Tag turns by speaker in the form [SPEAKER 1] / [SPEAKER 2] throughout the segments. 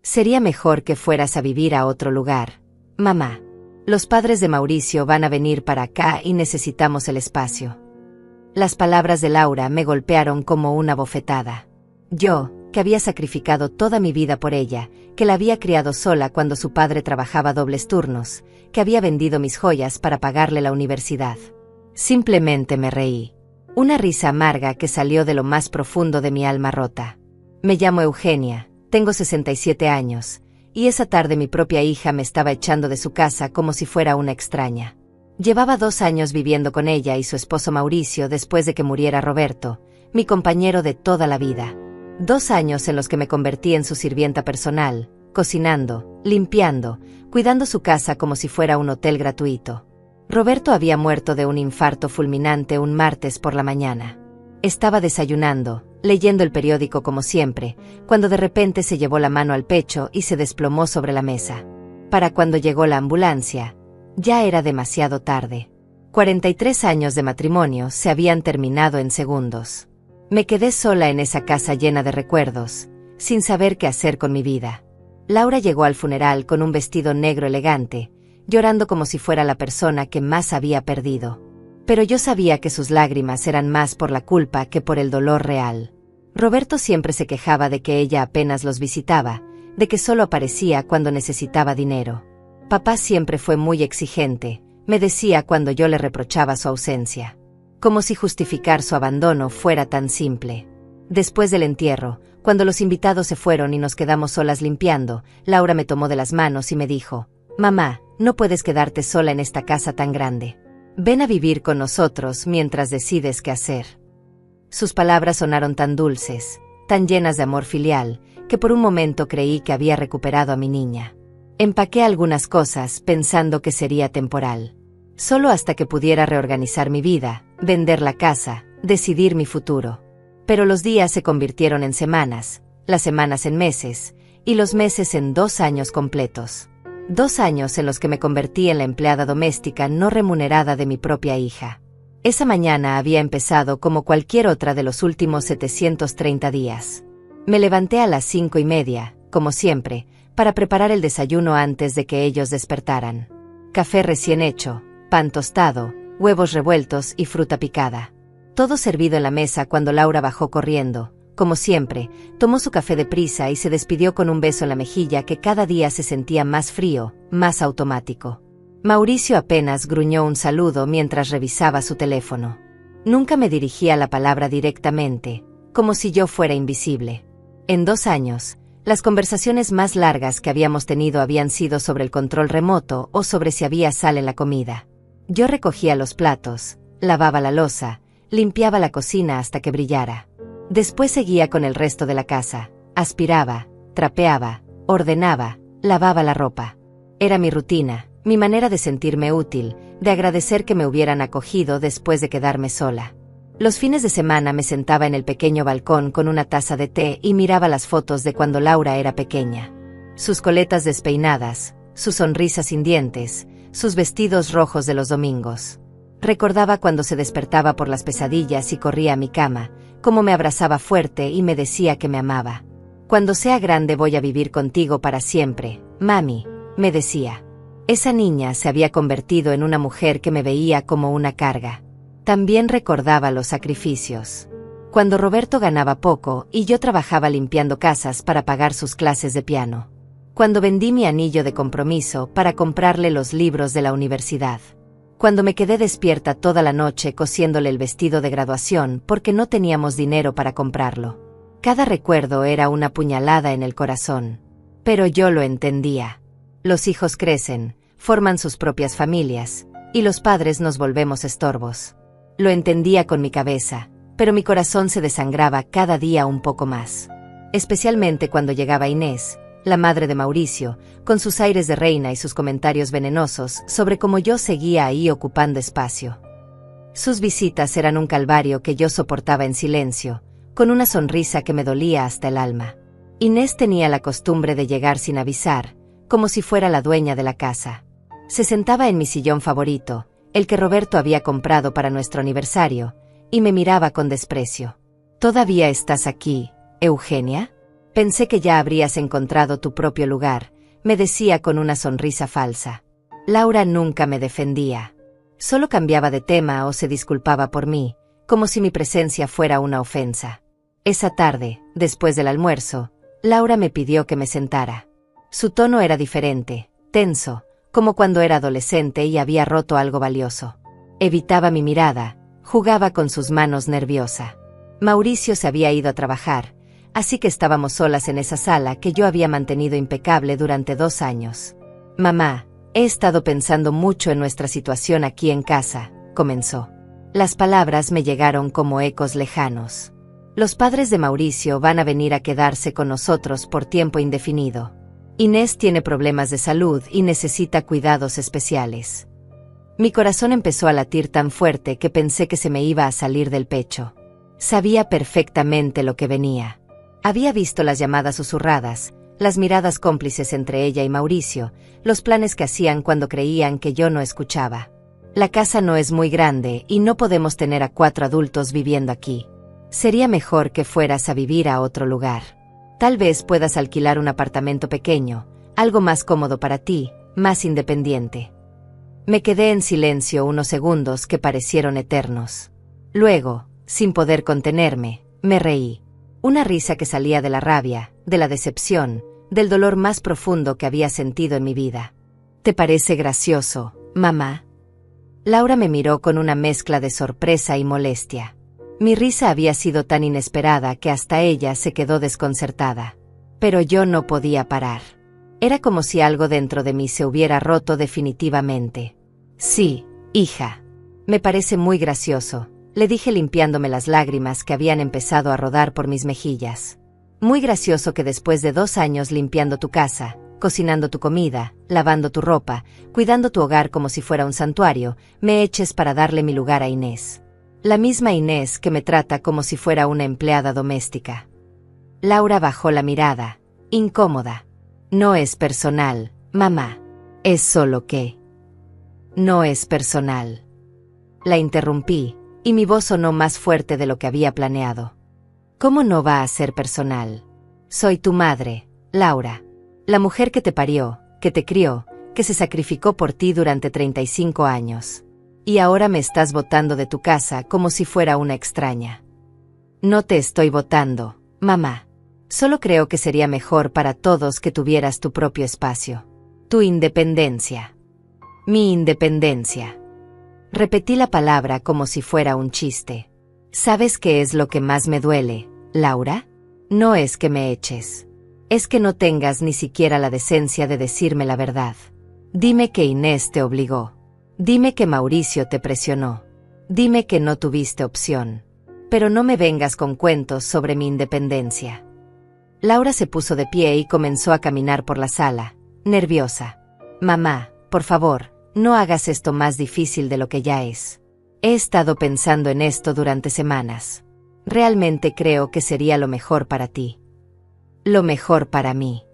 [SPEAKER 1] Sería mejor que fueras a vivir a otro lugar. Mamá, los padres de Mauricio van a venir para acá y necesitamos el espacio. Las palabras de Laura me golpearon como una bofetada. Yo, que había sacrificado toda mi vida por ella, que la había criado sola cuando su padre trabajaba dobles turnos, que había vendido mis joyas para pagarle la universidad. Simplemente me reí. Una risa amarga que salió de lo más profundo de mi alma rota. Me llamo Eugenia, tengo 67 años, y esa tarde mi propia hija me estaba echando de su casa como si fuera una extraña. Llevaba 2 años viviendo con ella y su esposo Mauricio después de que muriera Roberto, mi compañero de toda la vida. 2 años en los que me convertí en su sirvienta personal, cocinando, limpiando, cuidando su casa como si fuera un hotel gratuito. Roberto había muerto de un infarto fulminante un martes por la mañana. Estaba desayunando, leyendo el periódico como siempre, cuando de repente se llevó la mano al pecho y se desplomó sobre la mesa. Para cuando llegó la ambulancia, ya era demasiado tarde. 43 años de matrimonio se habían terminado en segundos. Me quedé sola en esa casa llena de recuerdos, sin saber qué hacer con mi vida. Laura llegó al funeral con un vestido negro elegante, llorando como si fuera la persona que más había perdido. Pero yo sabía que sus lágrimas eran más por la culpa que por el dolor real. Roberto siempre se quejaba de que ella apenas los visitaba, de que solo aparecía cuando necesitaba dinero. Papá siempre fue muy exigente, me decía cuando yo le reprochaba su ausencia. Como si justificar su abandono fuera tan simple. Después del entierro, cuando los invitados se fueron y nos quedamos solas limpiando, Laura me tomó de las manos y me dijo: «Mamá, no puedes quedarte sola en esta casa tan grande. Ven a vivir con nosotros mientras decides qué hacer». Sus palabras sonaron tan dulces, tan llenas de amor filial, que por un momento creí que había recuperado a mi niña. Empaqué algunas cosas pensando que sería temporal. Solo hasta que pudiera reorganizar mi vida, vender la casa, decidir mi futuro. Pero los días se convirtieron en semanas, las semanas en meses, y los meses en 2 años completos. 2 años en los que me convertí en la empleada doméstica no remunerada de mi propia hija. Esa mañana había empezado como cualquier otra de los últimos 730 días. Me levanté a las 5:30, como siempre, para preparar el desayuno antes de que ellos despertaran. Café recién hecho, pan tostado, huevos revueltos y fruta picada. Todo servido en la mesa cuando Laura bajó corriendo. Como siempre, tomó su café deprisa y se despidió con un beso en la mejilla que cada día se sentía más frío, más automático. Mauricio apenas gruñó un saludo mientras revisaba su teléfono. Nunca me dirigía la palabra directamente, como si yo fuera invisible. En 2 años, las conversaciones más largas que habíamos tenido habían sido sobre el control remoto o sobre si había sal en la comida. Yo recogía los platos, lavaba la loza, limpiaba la cocina hasta que brillara. Después seguía con el resto de la casa, aspiraba, trapeaba, ordenaba, lavaba la ropa. Era mi rutina, mi manera de sentirme útil, de agradecer que me hubieran acogido después de quedarme sola. Los fines de semana me sentaba en el pequeño balcón con una taza de té y miraba las fotos de cuando Laura era pequeña. Sus coletas despeinadas, su sonrisa sin dientes, sus vestidos rojos de los domingos. Recordaba cuando se despertaba por las pesadillas y corría a mi cama, cómo me abrazaba fuerte y me decía que me amaba. «Cuando sea grande voy a vivir contigo para siempre, mami», me decía. Esa niña se había convertido en una mujer que me veía como una carga. También recordaba los sacrificios. Cuando Roberto ganaba poco y yo trabajaba limpiando casas para pagar sus clases de piano. Cuando vendí mi anillo de compromiso para comprarle los libros de la universidad. Cuando me quedé despierta toda la noche cosiéndole el vestido de graduación porque no teníamos dinero para comprarlo. Cada recuerdo era una puñalada en el corazón. Pero yo lo entendía. Los hijos crecen, forman sus propias familias, y los padres nos volvemos estorbos. Lo entendía con mi cabeza, pero mi corazón se desangraba cada día un poco más. Especialmente cuando llegaba Inés, la madre de Mauricio, con sus aires de reina y sus comentarios venenosos sobre cómo yo seguía ahí ocupando espacio. Sus visitas eran un calvario que yo soportaba en silencio, con una sonrisa que me dolía hasta el alma. Inés tenía la costumbre de llegar sin avisar, como si fuera la dueña de la casa. Se sentaba en mi sillón favorito, el que Roberto había comprado para nuestro aniversario, y me miraba con desprecio. «¿Todavía estás aquí, Eugenia?», Pensé que ya habrías encontrado tu propio lugar, me decía con una sonrisa falsa. Laura nunca me defendía. Solo cambiaba de tema o se disculpaba por mí, como si mi presencia fuera una ofensa. Esa tarde, después del almuerzo, Laura me pidió que me sentara. Su tono era diferente, tenso, como cuando era adolescente y había roto algo valioso. Evitaba mi mirada, jugaba con sus manos nerviosa. Mauricio se había ido a trabajar, así que estábamos solas en esa sala que yo había mantenido impecable durante 2 años. Mamá, he estado pensando mucho en nuestra situación aquí en casa, comenzó. Las palabras me llegaron como ecos lejanos. Los padres de Mauricio van a venir a quedarse con nosotros por tiempo indefinido. Inés tiene problemas de salud y necesita cuidados especiales. Mi corazón empezó a latir tan fuerte que pensé que se me iba a salir del pecho. Sabía perfectamente lo que venía. Había visto las llamadas susurradas, las miradas cómplices entre ella y Mauricio, los planes que hacían cuando creían que yo no escuchaba. La casa no es muy grande y no podemos tener a 4 adultos viviendo aquí. Sería mejor que fueras a vivir a otro lugar. Tal vez puedas alquilar un apartamento pequeño, algo más cómodo para ti, más independiente. Me quedé en silencio unos segundos que parecieron eternos. Luego, sin poder contenerme, me reí. Una risa que salía de la rabia, de la decepción, del dolor más profundo que había sentido en mi vida. ¿Te parece gracioso, mamá? Laura me miró con una mezcla de sorpresa y molestia. Mi risa había sido tan inesperada que hasta ella se quedó desconcertada. Pero yo no podía parar. Era como si algo dentro de mí se hubiera roto definitivamente. Sí, hija. Me parece muy gracioso, le dije limpiándome las lágrimas que habían empezado a rodar por mis mejillas. Muy gracioso que después de 2 años limpiando tu casa, cocinando tu comida, lavando tu ropa, cuidando tu hogar como si fuera un santuario, me eches para darle mi lugar a Inés. La misma Inés que me trata como si fuera una empleada doméstica. Laura bajó la mirada, incómoda. No es personal, mamá. Es solo que... No es personal. La interrumpí, y mi voz sonó más fuerte de lo que había planeado. ¿Cómo no va a ser personal? Soy tu madre, Laura. La mujer que te parió, que te crió, que se sacrificó por ti durante 35 años. Y ahora me estás botando de tu casa como si fuera una extraña. No te estoy botando, mamá. Solo creo que sería mejor para todos que tuvieras tu propio espacio. Tu independencia. Mi independencia. Repetí la palabra como si fuera un chiste. ¿Sabes qué es lo que más me duele, Laura? No es que me eches. Es que no tengas ni siquiera la decencia de decirme la verdad. Dime que Inés te obligó. Dime que Mauricio te presionó. Dime que no tuviste opción. Pero no me vengas con cuentos sobre mi independencia. Laura se puso de pie y comenzó a caminar por la sala, nerviosa. Mamá, por favor, no hagas esto más difícil de lo que ya es. He estado pensando en esto durante semanas. Realmente creo que sería lo mejor para ti. Lo mejor para mí.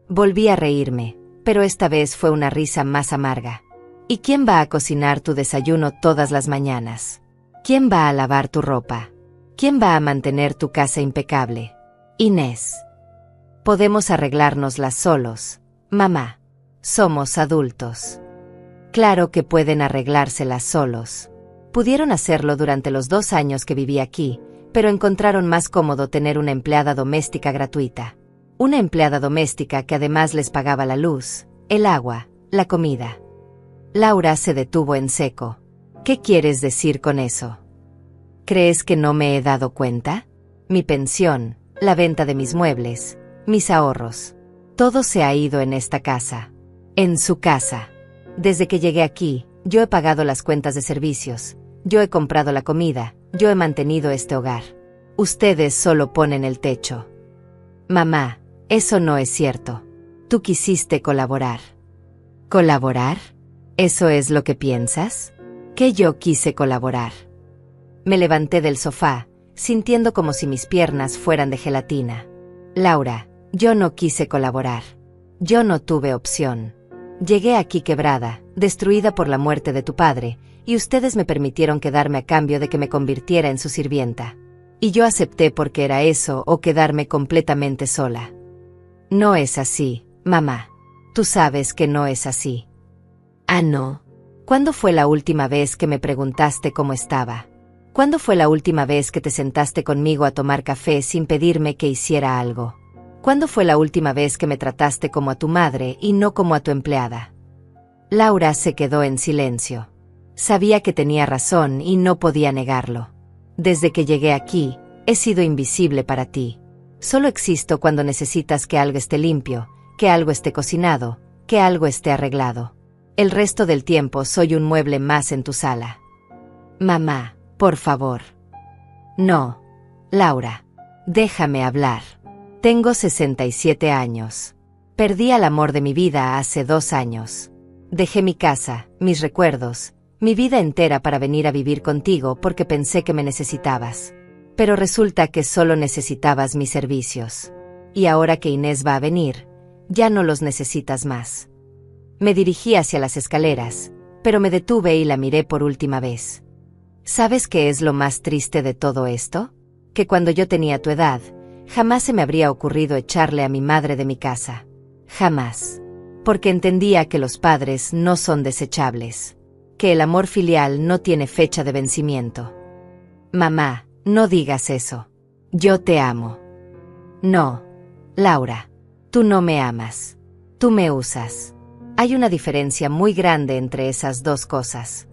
[SPEAKER 1] Volví a reírme, pero esta vez fue una risa más amarga. ¿Y quién va a cocinar tu desayuno todas las mañanas? ¿Quién va a lavar tu ropa? ¿Quién va a mantener tu casa impecable? Inés. Podemos arreglárnoslas solos, mamá. Somos adultos. Claro que pueden arreglárselas solos. Pudieron hacerlo durante los 2 años que viví aquí, pero encontraron más cómodo tener una empleada doméstica gratuita. Una empleada doméstica que además les pagaba la luz, el agua, la comida. Laura se detuvo en seco. ¿Qué quieres decir con eso? ¿Crees que no me he dado cuenta? Mi pensión, la venta de mis muebles, mis ahorros. Todo se ha ido en esta casa. En su casa. Desde que llegué aquí, yo he pagado las cuentas de servicios, yo he comprado la comida, yo he mantenido este hogar. Ustedes solo ponen el techo. Mamá, eso no es cierto. Tú quisiste colaborar. ¿Colaborar? ¿Eso es lo que piensas? Que yo quise colaborar. Me levanté del sofá, sintiendo como si mis piernas fueran de gelatina. Laura, yo no quise colaborar. Yo no tuve opción. Llegué aquí quebrada, destruida por la muerte de tu padre, y ustedes me permitieron quedarme a cambio de que me convirtiera en su sirvienta. Y yo acepté porque era eso o quedarme completamente sola. No es así, mamá. Tú sabes que no es así. Ah, no. ¿Cuándo fue la última vez que me preguntaste cómo estaba? ¿Cuándo fue la última vez que te sentaste conmigo a tomar café sin pedirme que hiciera algo? ¿Cuándo fue la última vez que me trataste como a tu madre y no como a tu empleada? Laura se quedó en silencio. Sabía que tenía razón y no podía negarlo. Desde que llegué aquí, he sido invisible para ti. Solo existo cuando necesitas que algo esté limpio, que algo esté cocinado, que algo esté arreglado. El resto del tiempo soy un mueble más en tu sala. Mamá, por favor. No. Laura. Déjame hablar. Tengo 67 años. Perdí al amor de mi vida hace 2 años. Dejé mi casa, mis recuerdos, mi vida entera para venir a vivir contigo porque pensé que me necesitabas. Pero resulta que solo necesitabas mis servicios. Y ahora que Inés va a venir, ya no los necesitas más. Me dirigí hacia las escaleras, pero me detuve y la miré por última vez. ¿Sabes qué es lo más triste de todo esto? Que cuando yo tenía tu edad, jamás se me habría ocurrido echarle a mi madre de mi casa. Jamás. Porque entendía que los padres no son desechables. Que el amor filial no tiene fecha de vencimiento. Mamá, no digas eso. Yo te amo. No. Laura. Tú no me amas. Tú me usas. Hay una diferencia muy grande entre esas dos cosas.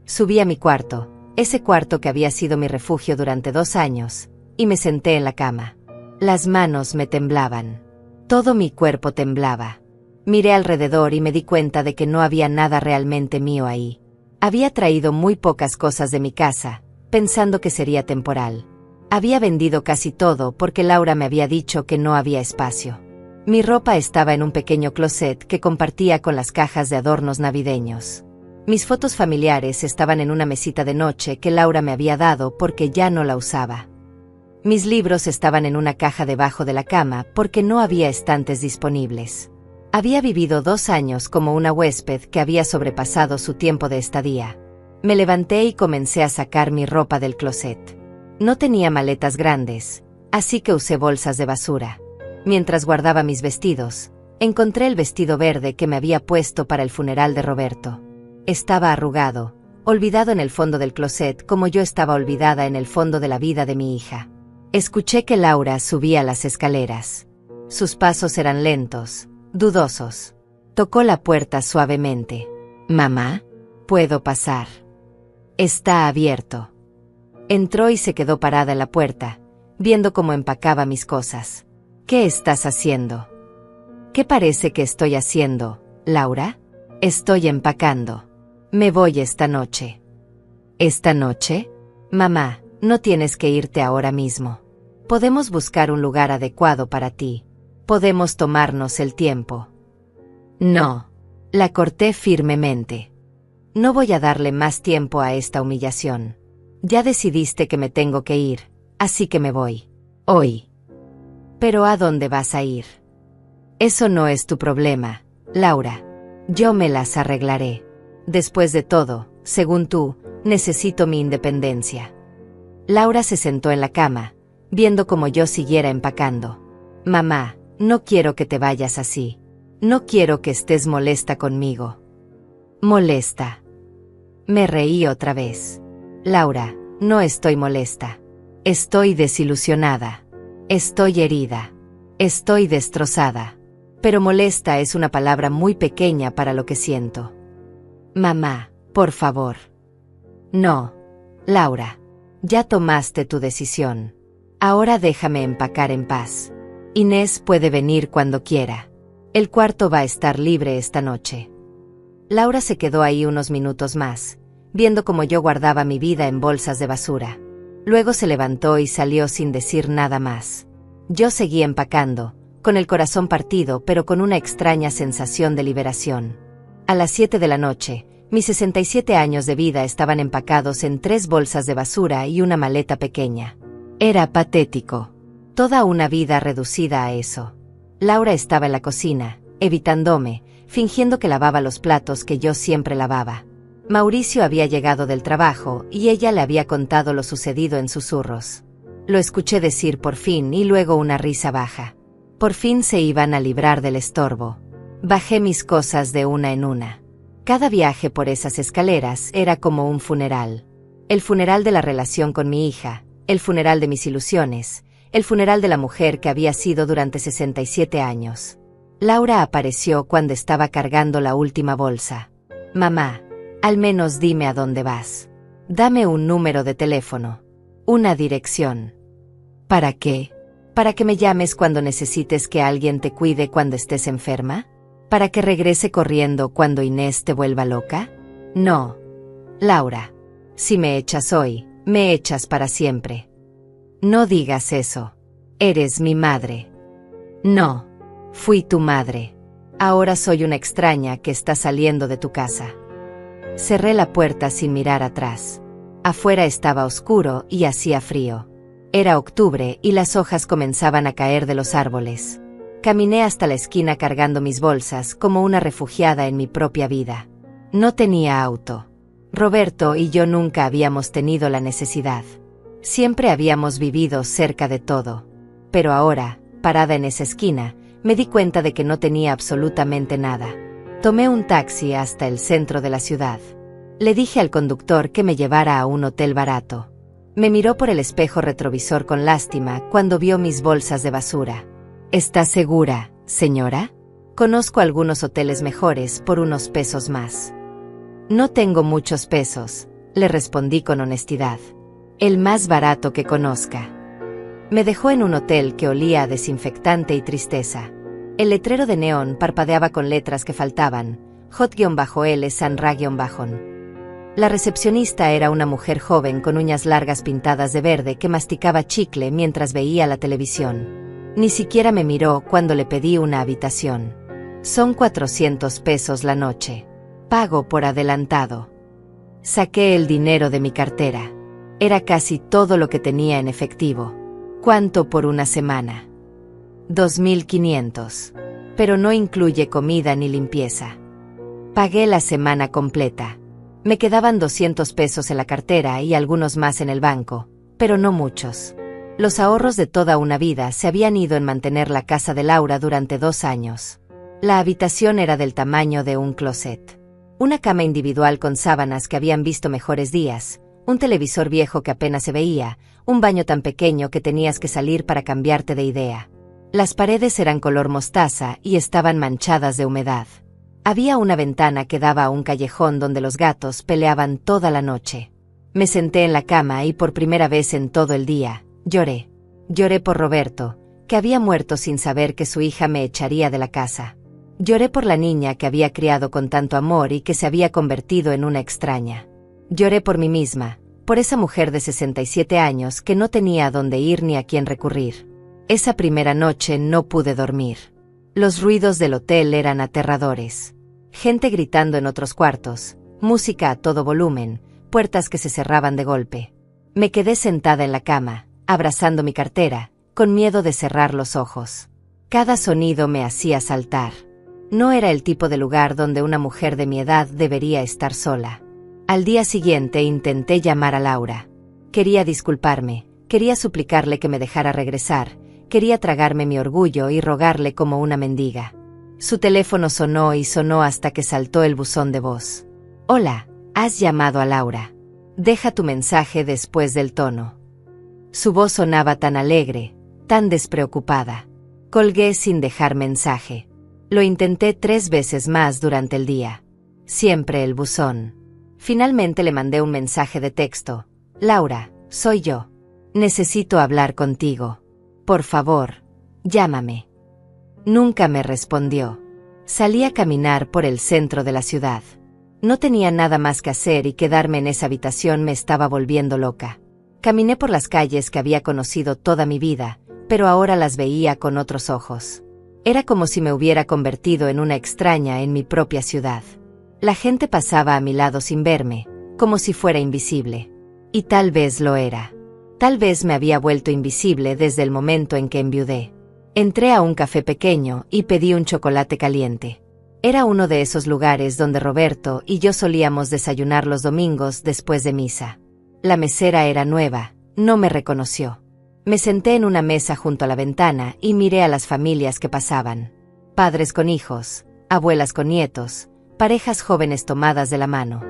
[SPEAKER 1] Subí a mi cuarto, ese cuarto que había sido mi refugio durante 2 años, y me senté en la cama. Las manos me temblaban. Todo mi cuerpo temblaba. Miré alrededor y me di cuenta de que no había nada realmente mío ahí. Había traído muy pocas cosas de mi casa, pensando que sería temporal. Había vendido casi todo porque Laura me había dicho que no había espacio. Mi ropa estaba en un pequeño closet que compartía con las cajas de adornos navideños. Mis fotos familiares estaban en una mesita de noche que Laura me había dado porque ya no la usaba. Mis libros estaban en una caja debajo de la cama porque no había estantes disponibles. Había vivido 2 años como una huésped que había sobrepasado su tiempo de estadía. Me levanté y comencé a sacar mi ropa del closet. No tenía maletas grandes, así que usé bolsas de basura. Mientras guardaba mis vestidos, encontré el vestido verde que me había puesto para el funeral de Roberto. Estaba arrugado, olvidado en el fondo del closet como yo estaba olvidada en el fondo de la vida de mi hija. Escuché que Laura subía las escaleras. Sus pasos eran lentos, dudosos. Tocó la puerta suavemente. «Mamá, ¿puedo pasar?» «Está abierto». Entró y se quedó parada en la puerta, viendo cómo empacaba mis cosas. «¿Qué estás haciendo?» «¿Qué parece que estoy haciendo, Laura?» «Estoy empacando. Me voy esta noche». «¿Esta noche?» «Mamá, no tienes que irte ahora mismo. Podemos buscar un lugar adecuado para ti. Podemos tomarnos el tiempo». «No». La corté firmemente. «No voy a darle más tiempo a esta humillación. Ya decidiste que me tengo que ir, así que me voy. Hoy». «¿Pero a dónde vas a ir?» «Eso no es tu problema, Laura. Yo me las arreglaré. Después de todo, según tú, necesito mi independencia». Laura se sentó en la cama, viendo cómo yo siguiera empacando. «Mamá, no quiero que te vayas así. No quiero que estés molesta conmigo». «¿Molesta?» Me reí otra vez. «Laura, no estoy molesta. Estoy desilusionada. Estoy herida. Estoy destrozada. Pero molesta es una palabra muy pequeña para lo que siento». «Mamá, por favor». «No. Laura. Ya tomaste tu decisión. Ahora déjame empacar en paz. Inés puede venir cuando quiera. El cuarto va a estar libre esta noche». Laura se quedó ahí unos minutos más, viendo cómo yo guardaba mi vida en bolsas de basura. Luego se levantó y salió sin decir nada más. Yo seguí empacando, con el corazón partido pero con una extraña sensación de liberación. A las 7 de la noche, mis 67 años de vida estaban empacados en 3 bolsas de basura y una maleta pequeña. Era patético. Toda una vida reducida a eso. Laura estaba en la cocina, evitándome, fingiendo que lavaba los platos que yo siempre lavaba. Mauricio había llegado del trabajo y ella le había contado lo sucedido en susurros. Lo escuché decir por fin y luego una risa baja. Por fin se iban a librar del estorbo. Bajé mis cosas de una en una. Cada viaje por esas escaleras era como un funeral. El funeral de la relación con mi hija, el funeral de mis ilusiones, el funeral de la mujer que había sido durante 67 años. Laura apareció cuando estaba cargando la última bolsa. Mamá, al menos dime a dónde vas. Dame un número de teléfono. Una dirección. ¿Para qué? ¿Para que me llames cuando necesites que alguien te cuide cuando estés enferma? ¿Para que regrese corriendo cuando Inés te vuelva loca? No. Laura. Si me echas hoy, me echas para siempre. No digas eso. Eres mi madre. No. Fui tu madre. Ahora soy una extraña que está saliendo de tu casa. Cerré la puerta sin mirar atrás. Afuera estaba oscuro y hacía frío. Era octubre y las hojas comenzaban a caer de los árboles. Caminé hasta la esquina cargando mis bolsas como una refugiada en mi propia vida. No tenía auto. Roberto y yo nunca habíamos tenido la necesidad. Siempre habíamos vivido cerca de todo. Pero ahora, parada en esa esquina, me di cuenta de que no tenía absolutamente nada. Tomé un taxi hasta el centro de la ciudad. Le dije al conductor que me llevara a un hotel barato. Me miró por el espejo retrovisor con lástima cuando vio mis bolsas de basura. ¿Está segura, señora? Conozco algunos hoteles mejores por unos pesos más. No tengo muchos pesos, le respondí con honestidad. El más barato que conozca. Me dejó en un hotel que olía a desinfectante y tristeza. El letrero de neón parpadeaba con letras que faltaban, Hot-L San-Ra-Bajon. La recepcionista era una mujer joven con uñas largas pintadas de verde que masticaba chicle mientras veía la televisión. Ni siquiera me miró cuando le pedí una habitación. Son 400 pesos la noche. Pago por adelantado. Saqué el dinero de mi cartera. Era casi todo lo que tenía en efectivo. ¿Cuánto por una semana? 2.500. Pero no incluye comida ni limpieza. Pagué la semana completa. Me quedaban 200 pesos en la cartera y algunos más en el banco, pero no muchos. Los ahorros de toda una vida se habían ido en mantener la casa de Laura durante 2 años. La habitación era del tamaño de un closet. Una cama individual con sábanas que habían visto mejores días, un televisor viejo que apenas se veía, un baño tan pequeño que tenías que salir para cambiarte de idea. Las paredes eran color mostaza y estaban manchadas de humedad. Había una ventana que daba a un callejón donde los gatos peleaban toda la noche. Me senté en la cama y por primera vez en todo el día, lloré. Lloré por Roberto, que había muerto sin saber que su hija me echaría de la casa. Lloré por la niña que había criado con tanto amor y que se había convertido en una extraña. Lloré por mí misma, por esa mujer de 67 años que no tenía a dónde ir ni a quién recurrir. Esa primera noche no pude dormir. Los ruidos del hotel eran aterradores. Gente gritando en otros cuartos, música a todo volumen, puertas que se cerraban de golpe. Me quedé sentada en la cama, abrazando mi cartera, con miedo de cerrar los ojos. Cada sonido me hacía saltar. No era el tipo de lugar donde una mujer de mi edad debería estar sola. Al día siguiente intenté llamar a Laura. Quería disculparme, quería suplicarle que me dejara regresar, quería tragarme mi orgullo y rogarle como una mendiga. Su teléfono sonó y sonó hasta que saltó el buzón de voz. Hola, has llamado a Laura. Deja tu mensaje después del tono. Su voz sonaba tan alegre, tan despreocupada. Colgué sin dejar mensaje. Lo intenté 3 veces más durante el día. Siempre el buzón. Finalmente le mandé un mensaje de texto. Laura, soy yo. Necesito hablar contigo. Por favor, llámame. Nunca me respondió. Salí a caminar por el centro de la ciudad. No tenía nada más que hacer y quedarme en esa habitación me estaba volviendo loca. Caminé por las calles que había conocido toda mi vida, pero ahora las veía con otros ojos. Era como si me hubiera convertido en una extraña en mi propia ciudad. La gente pasaba a mi lado sin verme, como si fuera invisible. Y tal vez lo era. Tal vez me había vuelto invisible desde el momento en que enviudé. Entré a un café pequeño y pedí un chocolate caliente. Era uno de esos lugares donde Roberto y yo solíamos desayunar los domingos después de misa. La mesera era nueva, no me reconoció. Me senté en una mesa junto a la ventana y miré a las familias que pasaban. Padres con hijos, abuelas con nietos, parejas jóvenes tomadas de la mano.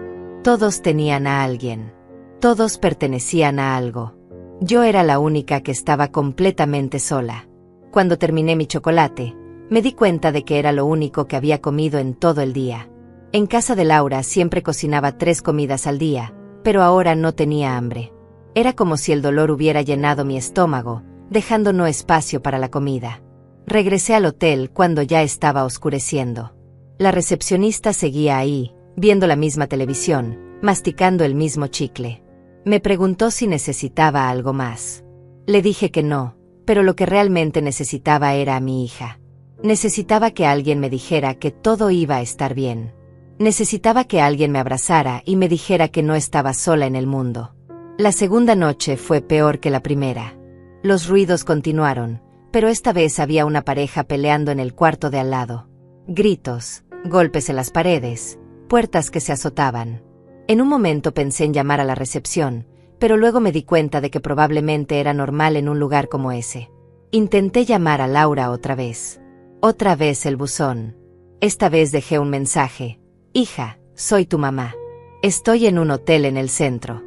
[SPEAKER 1] Todos tenían a alguien. Todos pertenecían a algo. Yo era la única que estaba completamente sola. Cuando terminé mi chocolate, me di cuenta de que era lo único que había comido en todo el día. En casa de Laura siempre cocinaba 3 comidas al día, pero ahora no tenía hambre. Era como si el dolor hubiera llenado mi estómago, dejando no espacio para la comida. Regresé al hotel cuando ya estaba oscureciendo. La recepcionista seguía ahí, viendo la misma televisión, masticando el mismo chicle. Me preguntó si necesitaba algo más. Le dije que no, pero lo que realmente necesitaba era a mi hija. Necesitaba que alguien me dijera que todo iba a estar bien. Necesitaba que alguien me abrazara y me dijera que no estaba sola en el mundo. La segunda noche fue peor que la primera. Los ruidos continuaron, pero esta vez había una pareja peleando en el cuarto de al lado. Gritos, golpes en las paredes, puertas que se azotaban. En un momento pensé en llamar a la recepción, pero luego me di cuenta de que probablemente era normal en un lugar como ese. Intenté llamar a Laura otra vez. Otra vez el buzón. Esta vez dejé un mensaje. Hija, soy tu mamá. Estoy en un hotel en el centro.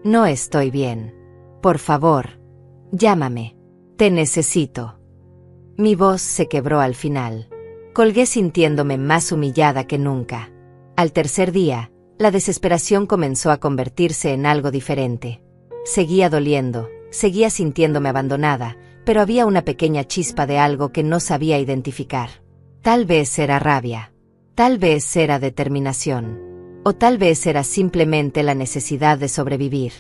[SPEAKER 1] No estoy bien. Por favor, llámame. Te necesito. Mi voz se quebró al final. Colgué sintiéndome más humillada que nunca. Al tercer día, la desesperación comenzó a convertirse en algo diferente. Seguía doliendo, seguía sintiéndome abandonada, pero había una pequeña chispa de algo que no sabía identificar. Tal vez era rabia. Tal vez era determinación. O tal vez era simplemente la necesidad de sobrevivir.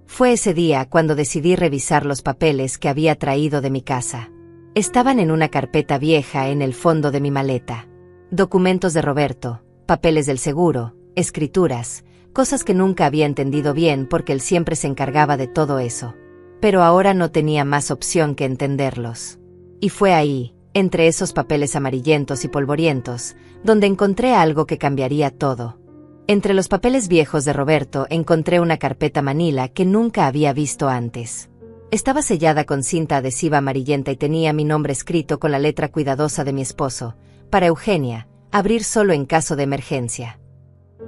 [SPEAKER 1] Fue ese día cuando decidí revisar los papeles que había traído de mi casa. Estaban en una carpeta vieja en el fondo de mi maleta. Documentos de Roberto, papeles del seguro, escrituras, cosas que nunca había entendido bien porque él siempre se encargaba de todo eso. Pero ahora no tenía más opción que entenderlos. Y fue ahí, entre esos papeles amarillentos y polvorientos, donde encontré algo que cambiaría todo. Entre los papeles viejos de Roberto encontré una carpeta manila que nunca había visto antes. Estaba sellada con cinta adhesiva amarillenta y tenía mi nombre escrito con la letra cuidadosa de mi esposo, para Eugenia, abrir solo en caso de emergencia.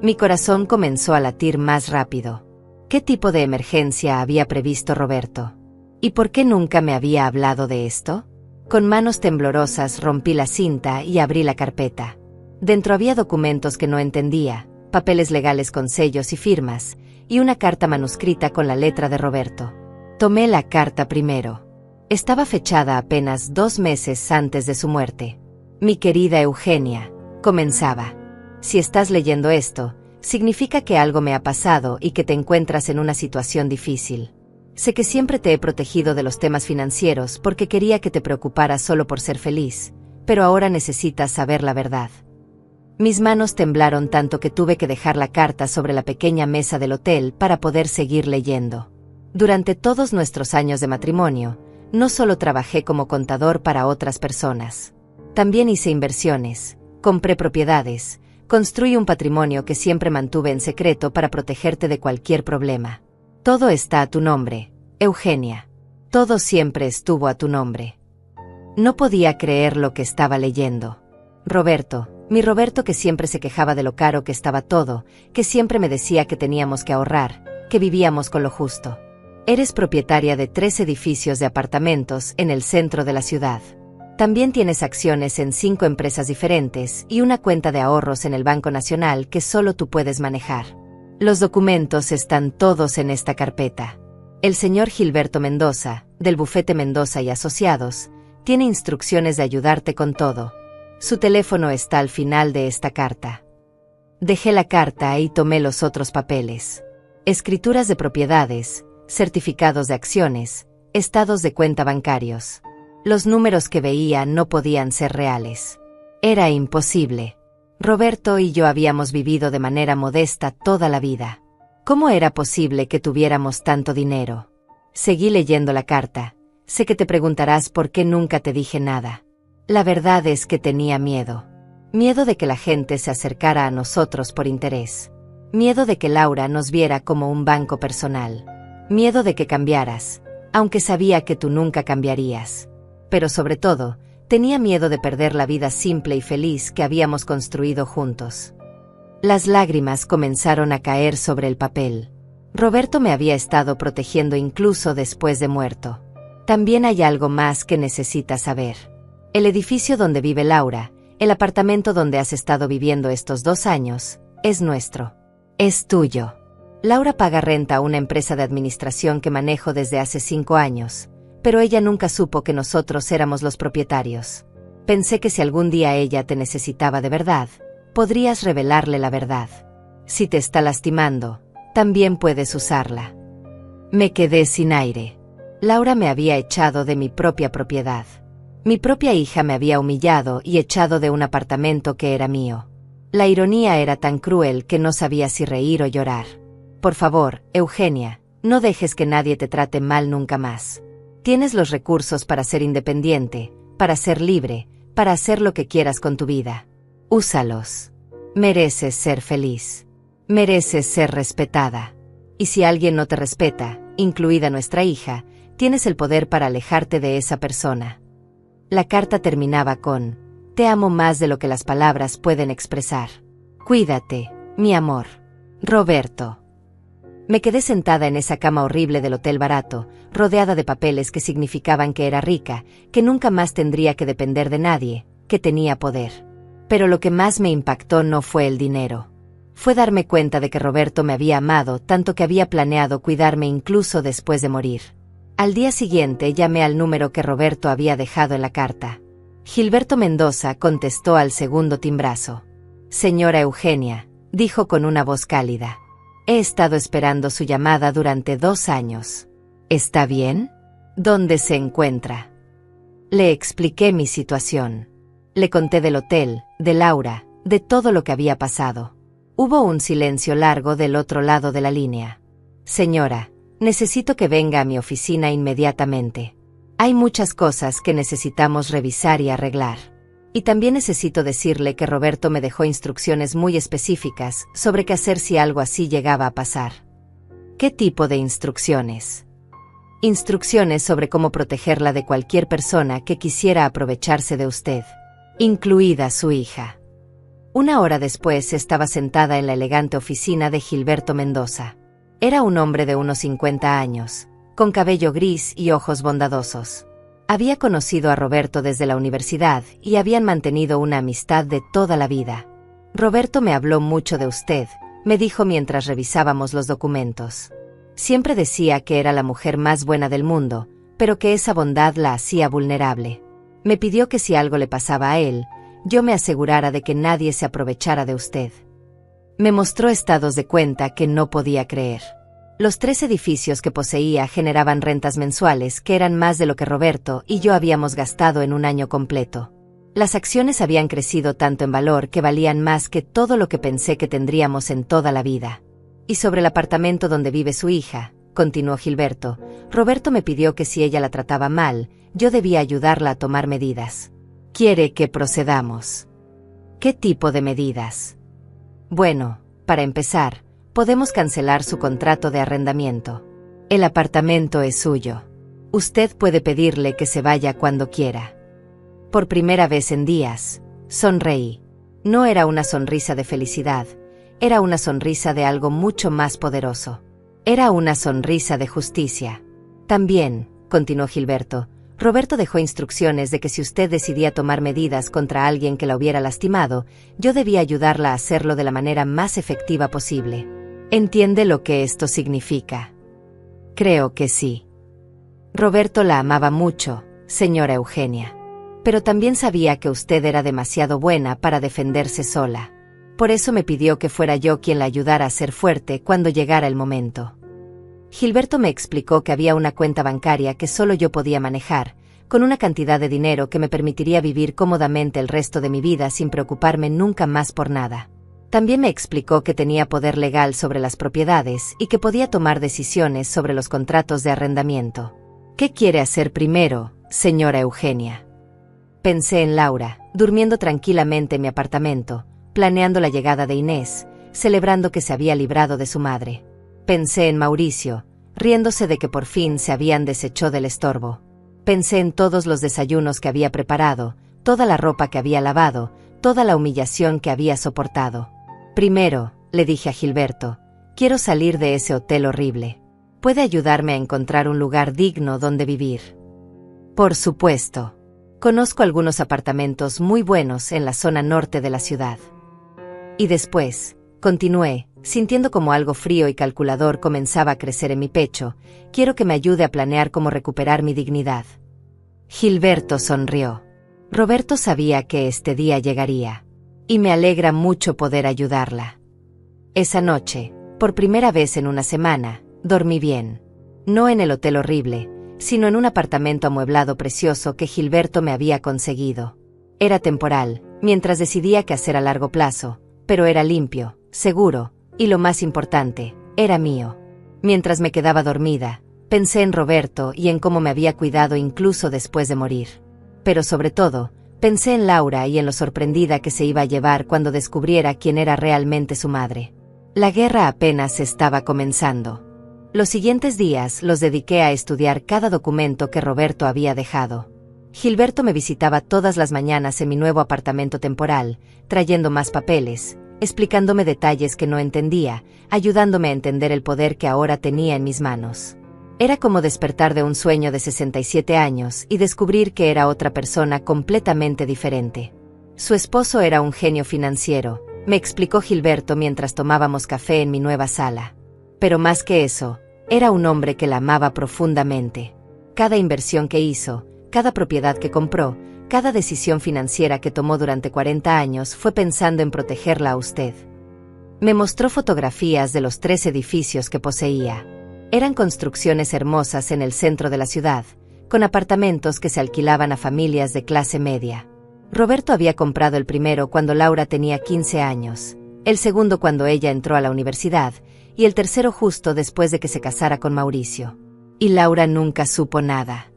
[SPEAKER 1] Mi corazón comenzó a latir más rápido. ¿Qué tipo de emergencia había previsto Roberto? ¿Y por qué nunca me había hablado de esto? Con manos temblorosas rompí la cinta y abrí la carpeta. Dentro había documentos que no entendía, papeles legales con sellos y firmas, y una carta manuscrita con la letra de Roberto. Tomé la carta primero. Estaba fechada apenas 2 meses antes de su muerte. Mi querida Eugenia, comenzaba. Si estás leyendo esto, significa que algo me ha pasado y que te encuentras en una situación difícil. Sé que siempre te he protegido de los temas financieros porque quería que te preocuparas solo por ser feliz, pero ahora necesitas saber la verdad. Mis manos temblaron tanto que tuve que dejar la carta sobre la pequeña mesa del hotel para poder seguir leyendo. Durante todos nuestros años de matrimonio, no solo trabajé como contador para otras personas. También hice inversiones, compré propiedades, construí un patrimonio que siempre mantuve en secreto para protegerte de cualquier problema. Todo está a tu nombre, Eugenia. Todo siempre estuvo a tu nombre. No podía creer lo que estaba leyendo. Roberto, mi Roberto que siempre se quejaba de lo caro que estaba todo, que siempre me decía que teníamos que ahorrar, que vivíamos con lo justo. Eres propietaria de 3 edificios de apartamentos en el centro de la ciudad. También tienes acciones en 5 empresas diferentes y una cuenta de ahorros en el Banco Nacional que solo tú puedes manejar. Los documentos están todos en esta carpeta. El señor Gilberto Mendoza, del bufete Mendoza y Asociados, tiene instrucciones de ayudarte con todo. Su teléfono está al final de esta carta. Dejé la carta y tomé los otros papeles. Escrituras de propiedades, certificados de acciones, estados de cuenta bancarios. Los números que veía no podían ser reales. Era imposible. Roberto y yo habíamos vivido de manera modesta toda la vida. ¿Cómo era posible que tuviéramos tanto dinero? Seguí leyendo la carta. Sé que te preguntarás por qué nunca te dije nada. La verdad es que tenía miedo. Miedo de que la gente se acercara a nosotros por interés. Miedo de que Laura nos viera como un banco personal. Miedo de que cambiaras, aunque sabía que tú nunca cambiarías. Pero sobre todo, tenía miedo de perder la vida simple y feliz que habíamos construido juntos. Las lágrimas comenzaron a caer sobre el papel. Roberto me había estado protegiendo incluso después de muerto. También hay algo más que necesitas saber. El edificio donde vive Laura, el apartamento donde has estado viviendo estos 2 años, es nuestro. Es tuyo. Laura paga renta a una empresa de administración que manejo desde hace 5 años, pero ella nunca supo que nosotros éramos los propietarios. Pensé que si algún día ella te necesitaba de verdad, podrías revelarle la verdad. Si te está lastimando, también puedes usarla. Me quedé sin aire. Laura me había echado de mi propia propiedad. Mi propia hija me había humillado y echado de un apartamento que era mío. La ironía era tan cruel que no sabía si reír o llorar. Por favor, Eugenia, no dejes que nadie te trate mal nunca más. Tienes los recursos para ser independiente, para ser libre, para hacer lo que quieras con tu vida. Úsalos. Mereces ser feliz. Mereces ser respetada. Y si alguien no te respeta, incluida nuestra hija, tienes el poder para alejarte de esa persona. La carta terminaba con: te amo más de lo que las palabras pueden expresar. Cuídate, mi amor. Roberto. Me quedé sentada en esa cama horrible del hotel barato, rodeada de papeles que significaban que era rica, que nunca más tendría que depender de nadie, que tenía poder. Pero lo que más me impactó no fue el dinero. Fue darme cuenta de que Roberto me había amado tanto que había planeado cuidarme incluso después de morir. Al día siguiente llamé al número que Roberto había dejado en la carta. Gilberto Mendoza contestó al segundo timbrazo. Señora Eugenia, dijo con una voz cálida. He estado esperando su llamada durante 2 años. ¿Está bien? ¿Dónde se encuentra? Le expliqué mi situación. Le conté del hotel, de Laura, de todo lo que había pasado. Hubo un silencio largo del otro lado de la línea. Señora, necesito que venga a mi oficina inmediatamente. Hay muchas cosas que necesitamos revisar y arreglar. Y también necesito decirle que Roberto me dejó instrucciones muy específicas sobre qué hacer si algo así llegaba a pasar. ¿Qué tipo de instrucciones? Instrucciones sobre cómo protegerla de cualquier persona que quisiera aprovecharse de usted, incluida su hija. 1 hora después estaba sentada en la elegante oficina de Gilberto Mendoza. Era un hombre de unos 50 años, con cabello gris y ojos bondadosos. Había conocido a Roberto desde la universidad y habían mantenido una amistad de toda la vida. Roberto me habló mucho de usted, me dijo mientras revisábamos los documentos. Siempre decía que era la mujer más buena del mundo, pero que esa bondad la hacía vulnerable. Me pidió que si algo le pasaba a él, yo me asegurara de que nadie se aprovechara de usted. Me mostró estados de cuenta que no podía creer. Los 3 edificios que poseía generaban rentas mensuales que eran más de lo que Roberto y yo habíamos gastado en un año completo. Las acciones habían crecido tanto en valor que valían más que todo lo que pensé que tendríamos en toda la vida. Y sobre el apartamento donde vive su hija, continuó Gilberto, Roberto me pidió que si ella la trataba mal, yo debía ayudarla a tomar medidas. ¿Quiere que procedamos? ¿Qué tipo de medidas? Bueno, para empezar, podemos cancelar su contrato de arrendamiento. El apartamento es suyo. Usted puede pedirle que se vaya cuando quiera. Por primera vez en días, sonreí. No era una sonrisa de felicidad, era una sonrisa de algo mucho más poderoso. Era una sonrisa de justicia. También, continuó Gilberto, Roberto dejó instrucciones de que si usted decidía tomar medidas contra alguien que la hubiera lastimado, yo debía ayudarla a hacerlo de la manera más efectiva posible. ¿Entiende lo que esto significa? Creo que sí. Roberto la amaba mucho, señora Eugenia. Pero también sabía que usted era demasiado buena para defenderse sola. Por eso me pidió que fuera yo quien la ayudara a ser fuerte cuando llegara el momento. Gilberto me explicó que había una cuenta bancaria que solo yo podía manejar, con una cantidad de dinero que me permitiría vivir cómodamente el resto de mi vida sin preocuparme nunca más por nada. También me explicó que tenía poder legal sobre las propiedades y que podía tomar decisiones sobre los contratos de arrendamiento. ¿Qué quiere hacer primero, señora Eugenia? Pensé en Laura, durmiendo tranquilamente en mi apartamento, planeando la llegada de Inés, celebrando que se había librado de su madre. Pensé en Mauricio, riéndose de que por fin se habían deshecho del estorbo. Pensé en todos los desayunos que había preparado, toda la ropa que había lavado, toda la humillación que había soportado. Primero, le dije a Gilberto, quiero salir de ese hotel horrible. ¿Puede ayudarme a encontrar un lugar digno donde vivir? Por supuesto. Conozco algunos apartamentos muy buenos en la zona norte de la ciudad. Y después, continué, sintiendo como algo frío y calculador comenzaba a crecer en mi pecho, quiero que me ayude a planear cómo recuperar mi dignidad. Gilberto sonrió. Roberto sabía que este día llegaría. Y me alegra mucho poder ayudarla. Esa noche, por primera vez en una semana, dormí bien. No en el hotel horrible, sino en un apartamento amueblado precioso que Gilberto me había conseguido. Era temporal, mientras decidía qué hacer a largo plazo, pero era limpio, seguro, y lo más importante, era mío. Mientras me quedaba dormida, pensé en Roberto y en cómo me había cuidado incluso después de morir. Pero sobre todo, pensé en Laura y en lo sorprendida que se iba a llevar cuando descubriera quién era realmente su madre. La guerra apenas estaba comenzando. Los siguientes días los dediqué a estudiar cada documento que Roberto había dejado. Gilberto me visitaba todas las mañanas en mi nuevo apartamento temporal, trayendo más papeles, explicándome detalles que no entendía, ayudándome a entender el poder que ahora tenía en mis manos. Era como despertar de un sueño de 67 años y descubrir que era otra persona completamente diferente. Su esposo era un genio financiero, me explicó Gilberto mientras tomábamos café en mi nueva sala. Pero más que eso, era un hombre que la amaba profundamente. Cada inversión que hizo, cada propiedad que compró, cada decisión financiera que tomó durante 40 años fue pensando en protegerla a usted. Me mostró fotografías de los 3 edificios que poseía. Eran construcciones hermosas en el centro de la ciudad, con apartamentos que se alquilaban a familias de clase media. Roberto había comprado el primero cuando Laura tenía 15 años, el segundo cuando ella entró a la universidad, y el tercero justo después de que se casara con Mauricio. Y Laura nunca supo nada.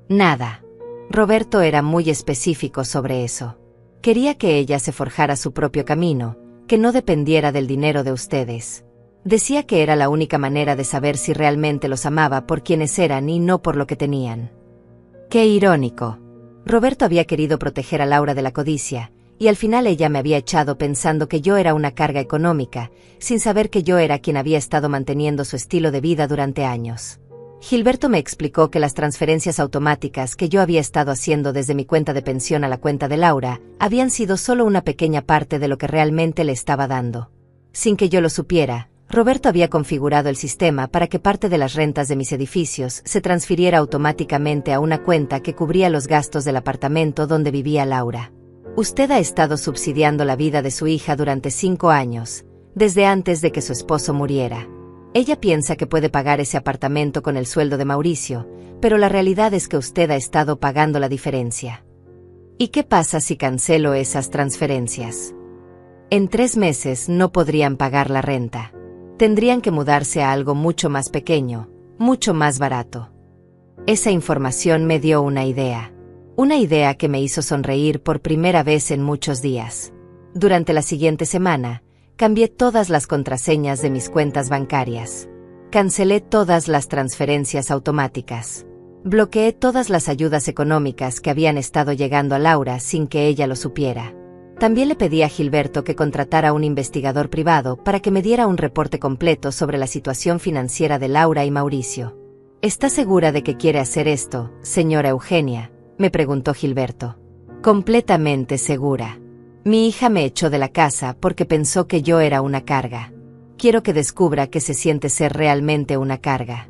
[SPEAKER 1] Nada. Roberto era muy específico sobre eso. Quería que ella se forjara su propio camino, que no dependiera del dinero de ustedes. Decía que era la única manera de saber si realmente los amaba por quienes eran y no por lo que tenían. Qué irónico. Roberto había querido proteger a Laura de la codicia, y al final ella me había echado pensando que yo era una carga económica, sin saber que yo era quien había estado manteniendo su estilo de vida durante años. Gilberto me explicó que las transferencias automáticas que yo había estado haciendo desde mi cuenta de pensión a la cuenta de Laura habían sido solo una pequeña parte de lo que realmente le estaba dando. Sin que yo lo supiera, Roberto había configurado el sistema para que parte de las rentas de mis edificios se transfiriera automáticamente a una cuenta que cubría los gastos del apartamento donde vivía Laura. Usted ha estado subsidiando la vida de su hija durante 5 años, desde antes de que su esposo muriera. Ella piensa que puede pagar ese apartamento con el sueldo de Mauricio, pero la realidad es que usted ha estado pagando la diferencia. ¿Y qué pasa si cancelo esas transferencias? En 3 meses no podrían pagar la renta. Tendrían que mudarse a algo mucho más pequeño, mucho más barato. Esa información me dio una idea. Una idea que me hizo sonreír por primera vez en muchos días. Durante la siguiente semana, cambié todas las contraseñas de mis cuentas bancarias. Cancelé todas las transferencias automáticas. Bloqueé todas las ayudas económicas que habían estado llegando a Laura sin que ella lo supiera. También le pedí a Gilberto que contratara a un investigador privado para que me diera un reporte completo sobre la situación financiera de Laura y Mauricio. ¿Está segura de que quiere hacer esto, señora Eugenia?, me preguntó Gilberto. Completamente segura. Mi hija me echó de la casa porque pensó que yo era una carga. Quiero que descubra que se siente ser realmente una carga.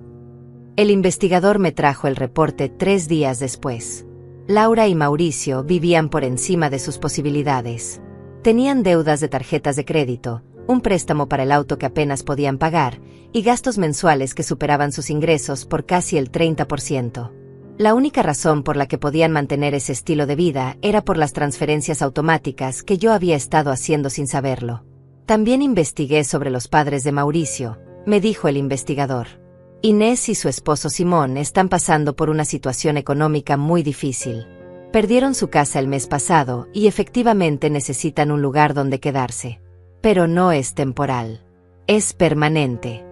[SPEAKER 1] El investigador me trajo el reporte 3 días después. Laura y Mauricio vivían por encima de sus posibilidades. Tenían deudas de tarjetas de crédito, un préstamo para el auto que apenas podían pagar, y gastos mensuales que superaban sus ingresos por casi el 30%. La única razón por la que podían mantener ese estilo de vida era por las transferencias automáticas que yo había estado haciendo sin saberlo. También investigué sobre los padres de Mauricio, me dijo el investigador. Inés y su esposo Simón están pasando por una situación económica muy difícil. Perdieron su casa el mes pasado y efectivamente necesitan un lugar donde quedarse. Pero no es temporal. Es permanente.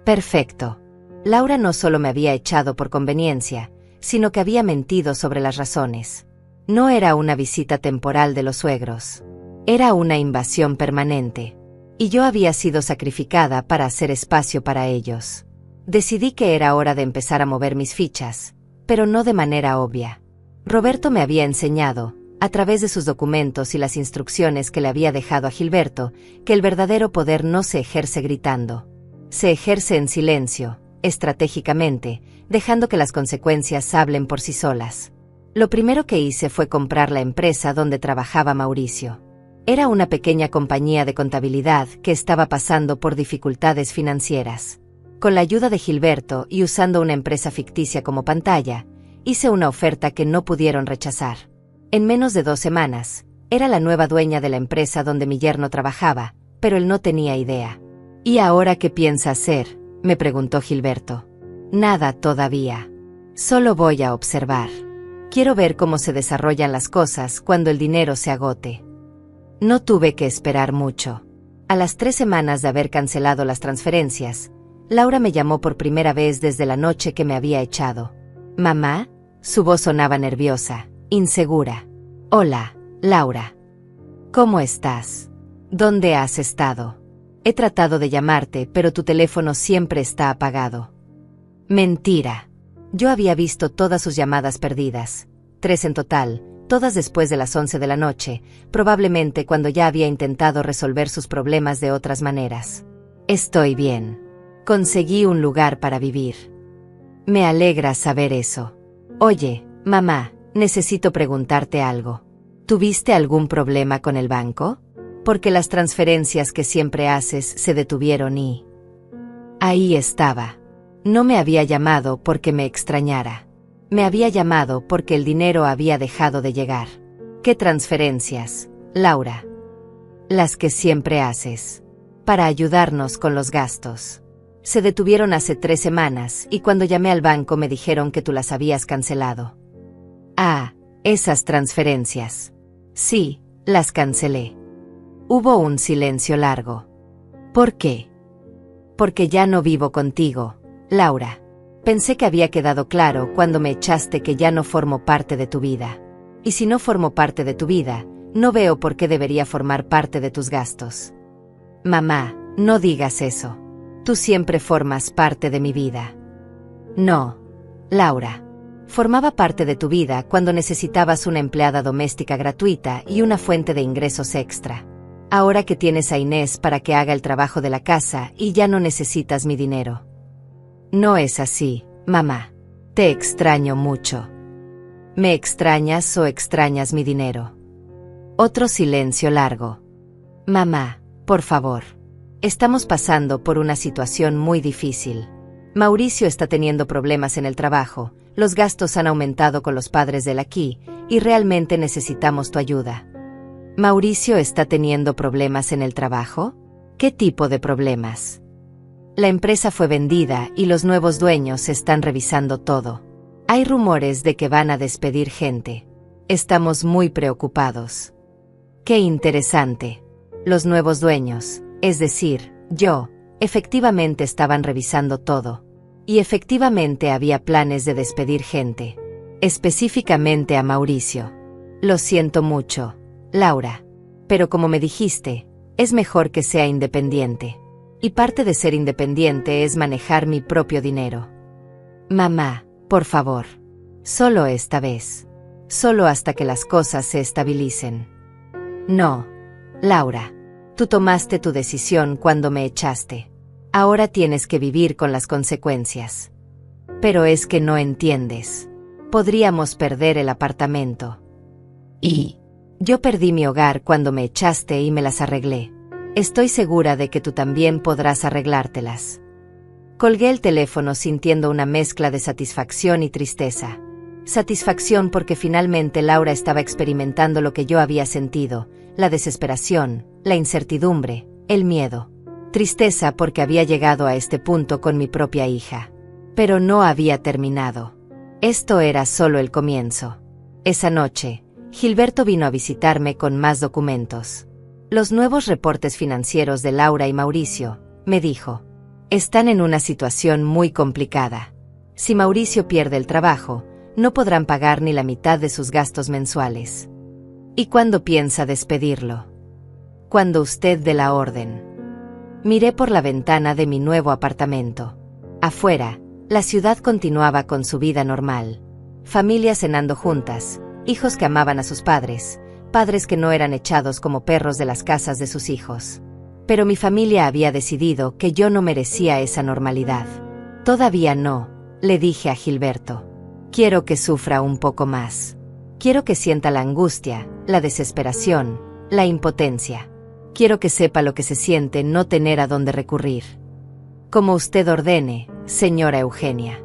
[SPEAKER 1] Perfecto. Laura no solo me había echado por conveniencia, sino que había mentido sobre las razones. No era una visita temporal de los suegros. Era una invasión permanente. Y yo había sido sacrificada para hacer espacio para ellos. Decidí que era hora de empezar a mover mis fichas, pero no de manera obvia. Roberto me había enseñado, a través de sus documentos y las instrucciones que le había dejado a Gilberto, que el verdadero poder no se ejerce gritando. Se ejerce en silencio, estratégicamente, dejando que las consecuencias hablen por sí solas. Lo primero que hice fue comprar la empresa donde trabajaba Mauricio. Era una pequeña compañía de contabilidad que estaba pasando por dificultades financieras. Con la ayuda de Gilberto y usando una empresa ficticia como pantalla, hice una oferta que no pudieron rechazar. En menos de 2 semanas, era la nueva dueña de la empresa donde mi yerno trabajaba, pero él no tenía idea. ¿Y ahora qué piensa hacer?, me preguntó Gilberto. Nada todavía. Solo voy a observar. Quiero ver cómo se desarrollan las cosas cuando el dinero se agote. No tuve que esperar mucho. A las 3 semanas de haber cancelado las transferencias, Laura me llamó por primera vez desde la noche que me había echado. «¿Mamá?», su voz sonaba nerviosa, insegura. «Hola, Laura. ¿Cómo estás? ¿Dónde has estado? He tratado de llamarte, pero tu teléfono siempre está apagado». Mentira. Yo había visto todas sus llamadas perdidas, 3 en total, todas después de las 11 de la noche, probablemente cuando ya había intentado resolver sus problemas de otras maneras. «Estoy bien. Conseguí un lugar para vivir». Me alegra saber eso. Oye, mamá, necesito preguntarte algo. ¿Tuviste algún problema con el banco? Porque las transferencias que siempre haces se detuvieron y... Ahí estaba. No me había llamado porque me extrañara. Me había llamado porque el dinero había dejado de llegar. ¿Qué transferencias, Laura? Las que siempre haces. Para ayudarnos con los gastos. Se detuvieron hace 3 semanas y cuando llamé al banco me dijeron que tú las habías cancelado. Ah, esas transferencias. Sí, las cancelé. Hubo un silencio largo. ¿Por qué? Porque ya no vivo contigo, Laura. Pensé que había quedado claro cuando me echaste que ya no formo parte de tu vida. Y si no formo parte de tu vida, no veo por qué debería formar parte de tus gastos. Mamá, no digas eso. Tú siempre formas parte de mi vida. No, Laura. Formaba parte de tu vida cuando necesitabas una empleada doméstica gratuita y una fuente de ingresos extra. Ahora que tienes a Inés para que haga el trabajo de la casa y ya no necesitas mi dinero. No es así, mamá. Te extraño mucho. ¿Me extrañas o extrañas mi dinero? Otro silencio largo. Mamá, por favor. Estamos pasando por una situación muy difícil. Mauricio está teniendo problemas en el trabajo, los gastos han aumentado con los padres de él aquí, y realmente necesitamos tu ayuda. ¿Mauricio está teniendo problemas en el trabajo? ¿Qué tipo de problemas? La empresa fue vendida y los nuevos dueños están revisando todo. Hay rumores de que van a despedir gente. Estamos muy preocupados. Qué interesante. Los nuevos dueños, es decir, yo, efectivamente estaban revisando todo. Y efectivamente había planes de despedir gente. Específicamente a Mauricio. Lo siento mucho, Laura. Pero como me dijiste, es mejor que sea independiente. Y parte de ser independiente es manejar mi propio dinero. Mamá, por favor. Solo esta vez. Solo hasta que las cosas se estabilicen. No, Laura. Tú tomaste tu decisión cuando me echaste. Ahora tienes que vivir con las consecuencias. Pero es que no entiendes. Podríamos perder el apartamento. Y yo perdí mi hogar cuando me echaste y me las arreglé. Estoy segura de que tú también podrás arreglártelas. Colgué el teléfono sintiendo una mezcla de satisfacción y tristeza. Satisfacción porque finalmente Laura estaba experimentando lo que yo había sentido, la desesperación, la incertidumbre, el miedo. Tristeza porque había llegado a este punto con mi propia hija. Pero no había terminado. Esto era solo el comienzo. Esa noche, Gilberto vino a visitarme con más documentos. Los nuevos reportes financieros de Laura y Mauricio, me dijo. Están en una situación muy complicada. Si Mauricio pierde el trabajo, no podrán pagar ni la mitad de sus gastos mensuales. ¿Y cuándo piensa despedirlo? Cuando usted dé la orden. Miré por la ventana de mi nuevo apartamento. Afuera, la ciudad continuaba con su vida normal. Familias cenando juntas, hijos que amaban a sus padres, padres que no eran echados como perros de las casas de sus hijos. Pero mi familia había decidido que yo no merecía esa normalidad. Todavía no, le dije a Gilberto. Quiero que sufra un poco más. Quiero que sienta la angustia, la desesperación, la impotencia. Quiero que sepa lo que se siente no tener a dónde recurrir. Como usted ordene, señora Eugenia.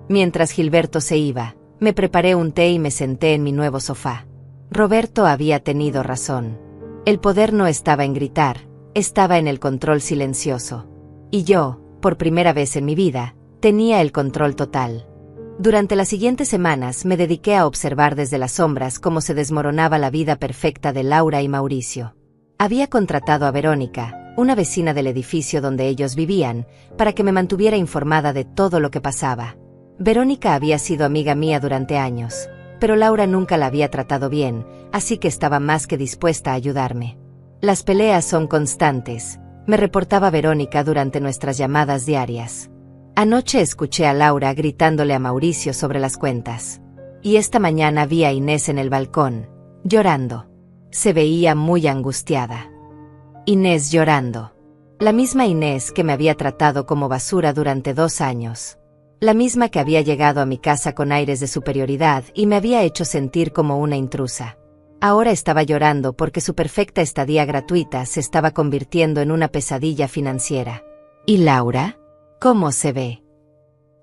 [SPEAKER 1] Mientras Gilberto se iba, me preparé un té y me senté en mi nuevo sofá. Roberto había tenido razón. El poder no estaba en gritar, estaba en el control silencioso. Y yo, por primera vez en mi vida, tenía el control total. Durante las siguientes semanas me dediqué a observar desde las sombras cómo se desmoronaba la vida perfecta de Laura y Mauricio. Había contratado a Verónica, una vecina del edificio donde ellos vivían, para que me mantuviera informada de todo lo que pasaba. Verónica había sido amiga mía durante años, pero Laura nunca la había tratado bien, así que estaba más que dispuesta a ayudarme. Las peleas son constantes, me reportaba Verónica durante nuestras llamadas diarias. Anoche escuché a Laura gritándole a Mauricio sobre las cuentas. Y esta mañana vi a Inés en el balcón, llorando. Se veía muy angustiada. Inés llorando. La misma Inés que me había tratado como basura durante 2 años. La misma que había llegado a mi casa con aires de superioridad y me había hecho sentir como una intrusa. Ahora estaba llorando porque su perfecta estadía gratuita se estaba convirtiendo en una pesadilla financiera. ¿Y Laura? ¿Cómo se ve?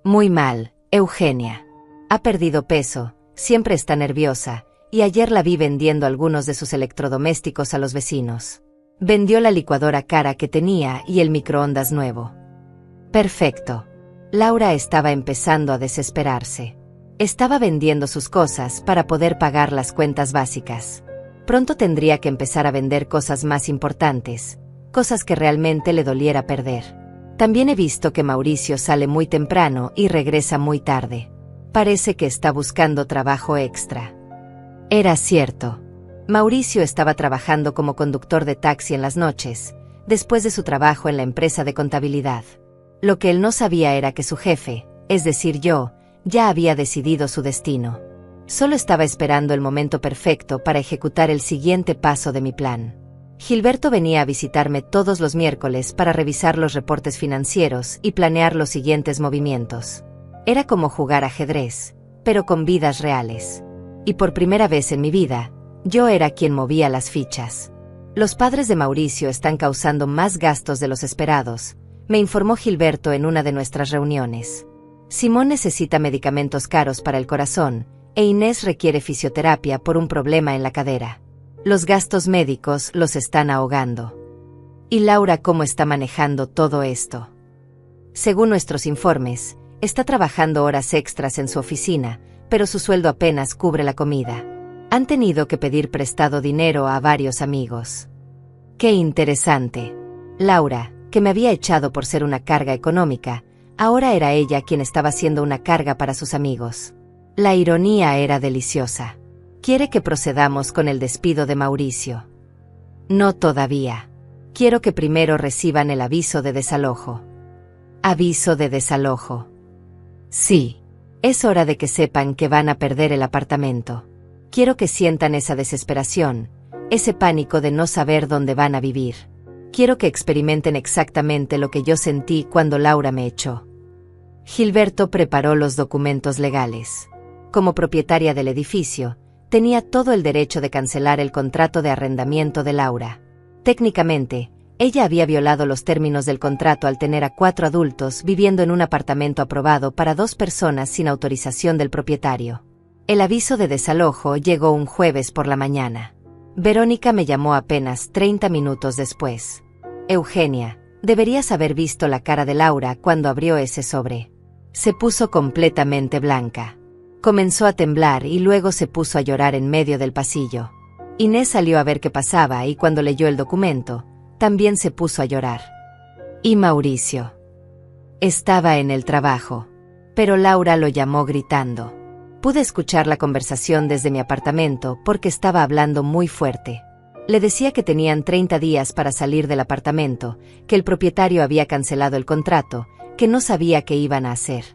[SPEAKER 1] Muy mal, Eugenia. Ha perdido peso, siempre está nerviosa, y ayer la vi vendiendo algunos de sus electrodomésticos a los vecinos. Vendió la licuadora cara que tenía y el microondas nuevo. Perfecto. Laura estaba empezando a desesperarse. Estaba vendiendo sus cosas para poder pagar las cuentas básicas. Pronto tendría que empezar a vender cosas más importantes, cosas que realmente le doliera perder. También he visto que Mauricio sale muy temprano y regresa muy tarde. Parece que está buscando trabajo extra. Era cierto. Mauricio estaba trabajando como conductor de taxi en las noches, después de su trabajo en la empresa de contabilidad. Lo que él no sabía era que su jefe, es decir yo, ya había decidido su destino. Solo estaba esperando el momento perfecto para ejecutar el siguiente paso de mi plan. Gilberto venía a visitarme todos los miércoles para revisar los reportes financieros y planear los siguientes movimientos. Era como jugar ajedrez, pero con vidas reales. Y por primera vez en mi vida, yo era quien movía las fichas. Los padres de Mauricio están causando más gastos de los esperados, me informó Gilberto en una de nuestras reuniones. Simón necesita medicamentos caros para el corazón, e Inés requiere fisioterapia por un problema en la cadera. Los gastos médicos los están ahogando. ¿Y Laura cómo está manejando todo esto? Según nuestros informes, está trabajando horas extras en su oficina, pero su sueldo apenas cubre la comida. Han tenido que pedir prestado dinero a varios amigos. ¡Qué interesante! Laura, que me había echado por ser una carga económica, ahora era ella quien estaba siendo una carga para sus amigos. La ironía era deliciosa. Quiere que procedamos con el despido de Mauricio. No todavía. Quiero que primero reciban el aviso de desalojo. ¿Aviso de desalojo? Sí. Es hora de que sepan que van a perder el apartamento. Quiero que sientan esa desesperación, ese pánico de no saber dónde van a vivir. Quiero que experimenten exactamente lo que yo sentí cuando Laura me echó. Gilberto preparó los documentos legales. Como propietaria del edificio, tenía todo el derecho de cancelar el contrato de arrendamiento de Laura. Técnicamente, ella había violado los términos del contrato al tener a 4 adultos viviendo en un apartamento aprobado para 2 personas sin autorización del propietario. El aviso de desalojo llegó un jueves por la mañana. Verónica me llamó apenas 30 minutos después. Eugenia, deberías haber visto la cara de Laura cuando abrió ese sobre. Se puso completamente blanca. Comenzó a temblar y luego se puso a llorar en medio del pasillo. Inés salió a ver qué pasaba y cuando leyó el documento, también se puso a llorar. ¿Y Mauricio? Estaba en el trabajo, pero Laura lo llamó gritando. Pude escuchar la conversación desde mi apartamento porque estaba hablando muy fuerte. Le decía que tenían 30 días para salir del apartamento, que el propietario había cancelado el contrato, que no sabía qué iban a hacer.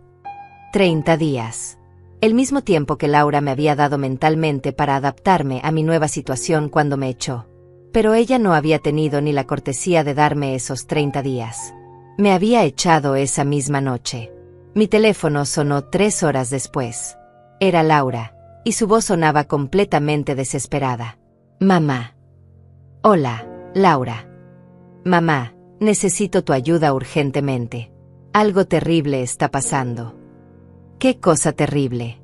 [SPEAKER 1] 30 días. El mismo tiempo que Laura me había dado mentalmente para adaptarme a mi nueva situación cuando me echó. Pero ella no había tenido ni la cortesía de darme esos 30 días. Me había echado esa misma noche. Mi teléfono sonó 3 horas después. Era Laura, y su voz sonaba completamente desesperada. Mamá. Hola, Laura. Mamá, necesito tu ayuda urgentemente. Algo terrible está pasando. ¿Qué cosa terrible?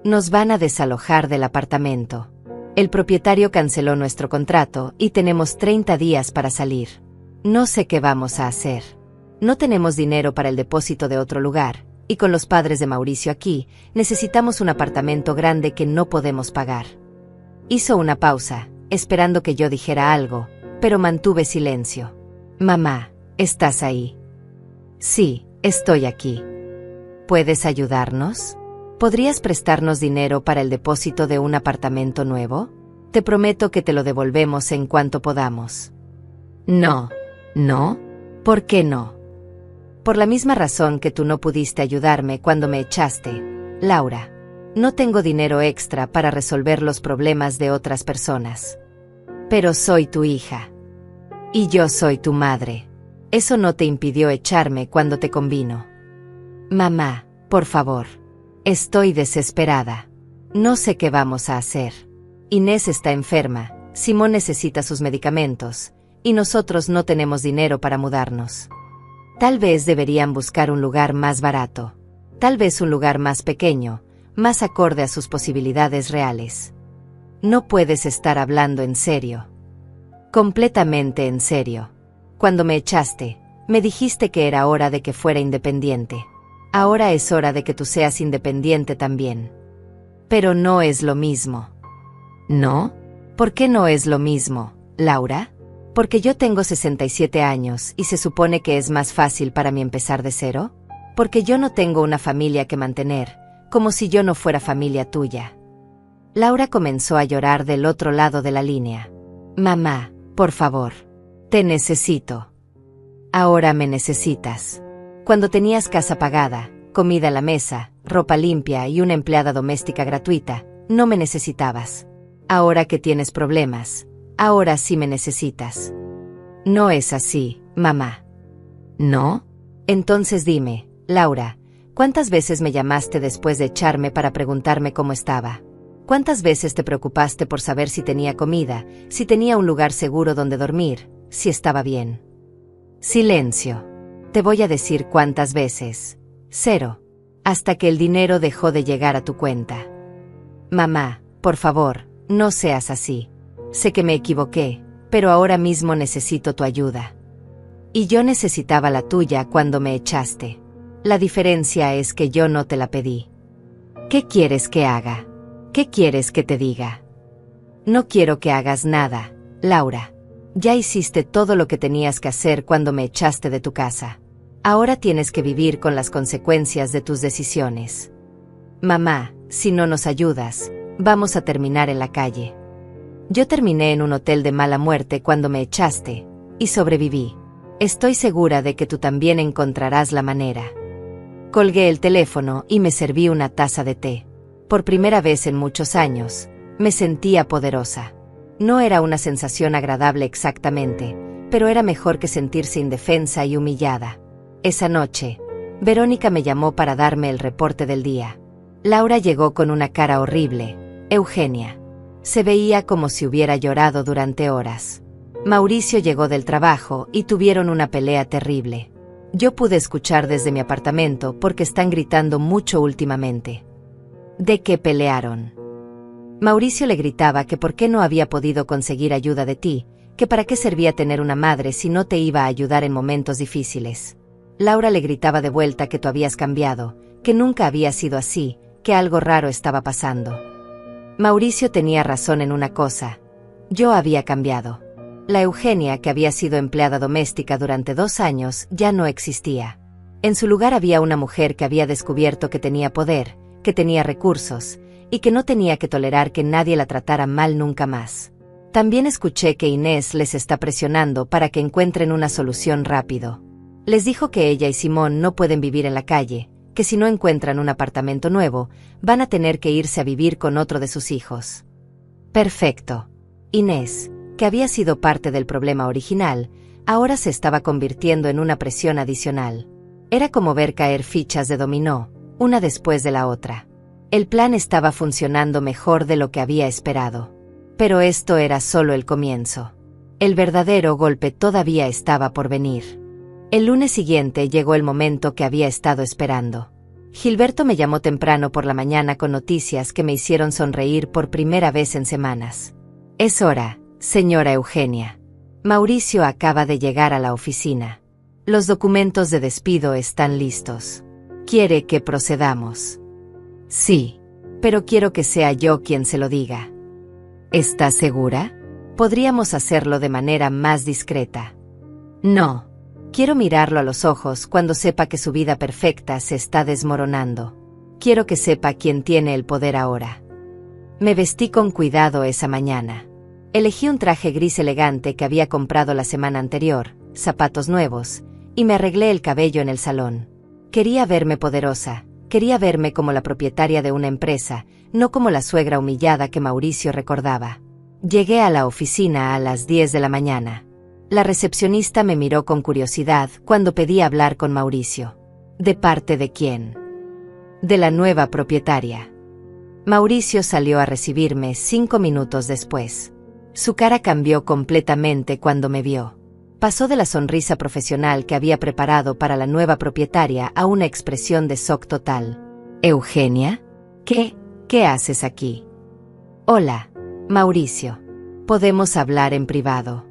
[SPEAKER 1] Nos van a desalojar del apartamento. El propietario canceló nuestro contrato y tenemos 30 días para salir. No sé qué vamos a hacer. No tenemos dinero para el depósito de otro lugar, y con los padres de Mauricio aquí, necesitamos un apartamento grande que no podemos pagar. Hizo una pausa, esperando que yo dijera algo, pero mantuve silencio. Mamá, ¿estás ahí? Sí, estoy aquí. ¿Puedes ayudarnos? ¿Podrías prestarnos dinero para el depósito de un apartamento nuevo? Te prometo que te lo devolvemos en cuanto podamos. No. ¿No? ¿Por qué no? Por la misma razón que tú no pudiste ayudarme cuando me echaste, Laura. No tengo dinero extra para resolver los problemas de otras personas. Pero soy tu hija. Y yo soy tu madre. Eso no te impidió echarme cuando te convino. Mamá, por favor. Estoy desesperada. No sé qué vamos a hacer. Inés está enferma, Simón necesita sus medicamentos, y nosotros no tenemos dinero para mudarnos. Tal vez deberían buscar un lugar más barato. Tal vez un lugar más pequeño, más acorde a sus posibilidades reales. No puedes estar hablando en serio. Completamente en serio. Cuando me echaste, me dijiste que era hora de que fuera independiente. Ahora es hora de que tú seas independiente también. Pero no es lo mismo. ¿No? ¿Por qué no es lo mismo, Laura? ¿Porque yo tengo 67 años y se supone que es más fácil para mí empezar de cero? ¿Porque yo no tengo una familia que mantener, como si yo no fuera familia tuya? Laura comenzó a llorar del otro lado de la línea. Mamá, por favor. Te necesito. Ahora me necesitas. Cuando tenías casa pagada, comida a la mesa, ropa limpia y una empleada doméstica gratuita, no me necesitabas. Ahora que tienes problemas, ahora sí me necesitas. No es así, mamá. ¿No? Entonces dime, Laura, ¿cuántas veces me llamaste después de echarme para preguntarme cómo estaba? ¿Cuántas veces te preocupaste por saber si tenía comida, si tenía un lugar seguro donde dormir, si estaba bien? Silencio. Te voy a decir cuántas veces. 0. Hasta que el dinero dejó de llegar a tu cuenta. Mamá, por favor, no seas así. Sé que me equivoqué, pero ahora mismo necesito tu ayuda. Y yo necesitaba la tuya cuando me echaste. La diferencia es que yo no te la pedí. ¿Qué quieres que haga? ¿Qué quieres que te diga? No quiero que hagas nada, Laura. Ya hiciste todo lo que tenías que hacer cuando me echaste de tu casa. Ahora tienes que vivir con las consecuencias de tus decisiones. Mamá, si no nos ayudas, vamos a terminar en la calle. Yo terminé en un hotel de mala muerte cuando me echaste, y sobreviví. Estoy segura de que tú también encontrarás la manera. Colgué el teléfono y me serví una taza de té. Por primera vez en muchos años, me sentía poderosa. No era una sensación agradable exactamente, pero era mejor que sentirse indefensa y humillada. Esa noche, Verónica me llamó para darme el reporte del día. Laura llegó con una cara horrible. Eugenia. Se veía como si hubiera llorado durante horas. Mauricio llegó del trabajo y tuvieron una pelea terrible. Yo pude escuchar desde mi apartamento porque están gritando mucho últimamente. ¿De qué pelearon? Mauricio le gritaba que por qué no había podido conseguir ayuda de ti, que para qué servía tener una madre si no te iba a ayudar en momentos difíciles. Laura le gritaba de vuelta que tú habías cambiado, que nunca había sido así, que algo raro estaba pasando. Mauricio tenía razón en una cosa. Yo había cambiado. La Eugenia que había sido empleada doméstica durante 2 años ya no existía. En su lugar había una mujer que había descubierto que tenía poder, que tenía recursos, y que no tenía que tolerar que nadie la tratara mal nunca más. También escuché que Inés les está presionando para que encuentren una solución rápido. Les dijo que ella y Simón no pueden vivir en la calle, que si no encuentran un apartamento nuevo, van a tener que irse a vivir con otro de sus hijos. Perfecto. Inés, que había sido parte del problema original, ahora se estaba convirtiendo en una presión adicional. Era como ver caer fichas de dominó, una después de la otra. El plan estaba funcionando mejor de lo que había esperado. Pero esto era solo el comienzo. El verdadero golpe todavía estaba por venir. El lunes siguiente llegó el momento que había estado esperando. Gilberto me llamó temprano por la mañana con noticias que me hicieron sonreír por primera vez en semanas. Es hora, señora Eugenia. Mauricio acaba de llegar a la oficina. Los documentos de despido están listos. ¿Quiere que procedamos? Sí, pero quiero que sea yo quien se lo diga. ¿Está segura? Podríamos hacerlo de manera más discreta. No. Quiero mirarlo a los ojos cuando sepa que su vida perfecta se está desmoronando. Quiero que sepa quién tiene el poder ahora. Me vestí con cuidado esa mañana. Elegí un traje gris elegante que había comprado la semana anterior, zapatos nuevos, y me arreglé el cabello en el salón. Quería verme poderosa, quería verme como la propietaria de una empresa, no como la suegra humillada que Mauricio recordaba. Llegué a la oficina a las 10 de la mañana. La recepcionista me miró con curiosidad cuando pedí hablar con Mauricio. ¿De parte de quién? De la nueva propietaria. Mauricio salió a recibirme 5 minutos después. Su cara cambió completamente cuando me vio. Pasó de la sonrisa profesional que había preparado para la nueva propietaria a una expresión de shock total. ¿Eugenia? ¿Qué haces aquí? Hola, Mauricio. ¿Podemos hablar en privado?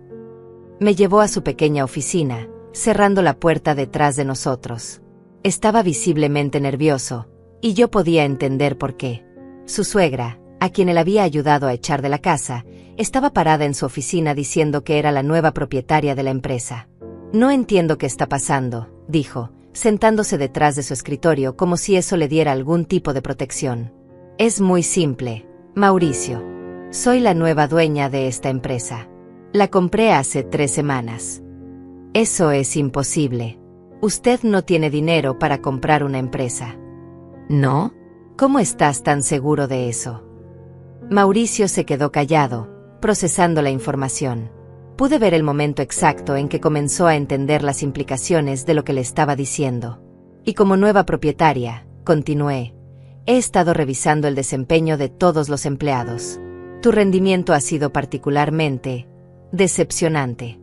[SPEAKER 1] Me llevó a su pequeña oficina, cerrando la puerta detrás de nosotros. Estaba visiblemente nervioso, y yo podía entender por qué. Su suegra, a quien él había ayudado a echar de la casa, estaba parada en su oficina diciendo que era la nueva propietaria de la empresa. No entiendo qué está pasando, dijo, sentándose detrás de su escritorio como si eso le diera algún tipo de protección. Es muy simple, Mauricio. Soy la nueva dueña de esta empresa. La compré hace 3 semanas. Eso es imposible. Usted no tiene dinero para comprar una empresa. ¿No? ¿Cómo estás tan seguro de eso? Mauricio se quedó callado, procesando la información. Pude ver el momento exacto en que comenzó a entender las implicaciones de lo que le estaba diciendo. Y como nueva propietaria, continué, he estado revisando el desempeño de todos los empleados. Tu rendimiento ha sido particularmente decepcionante.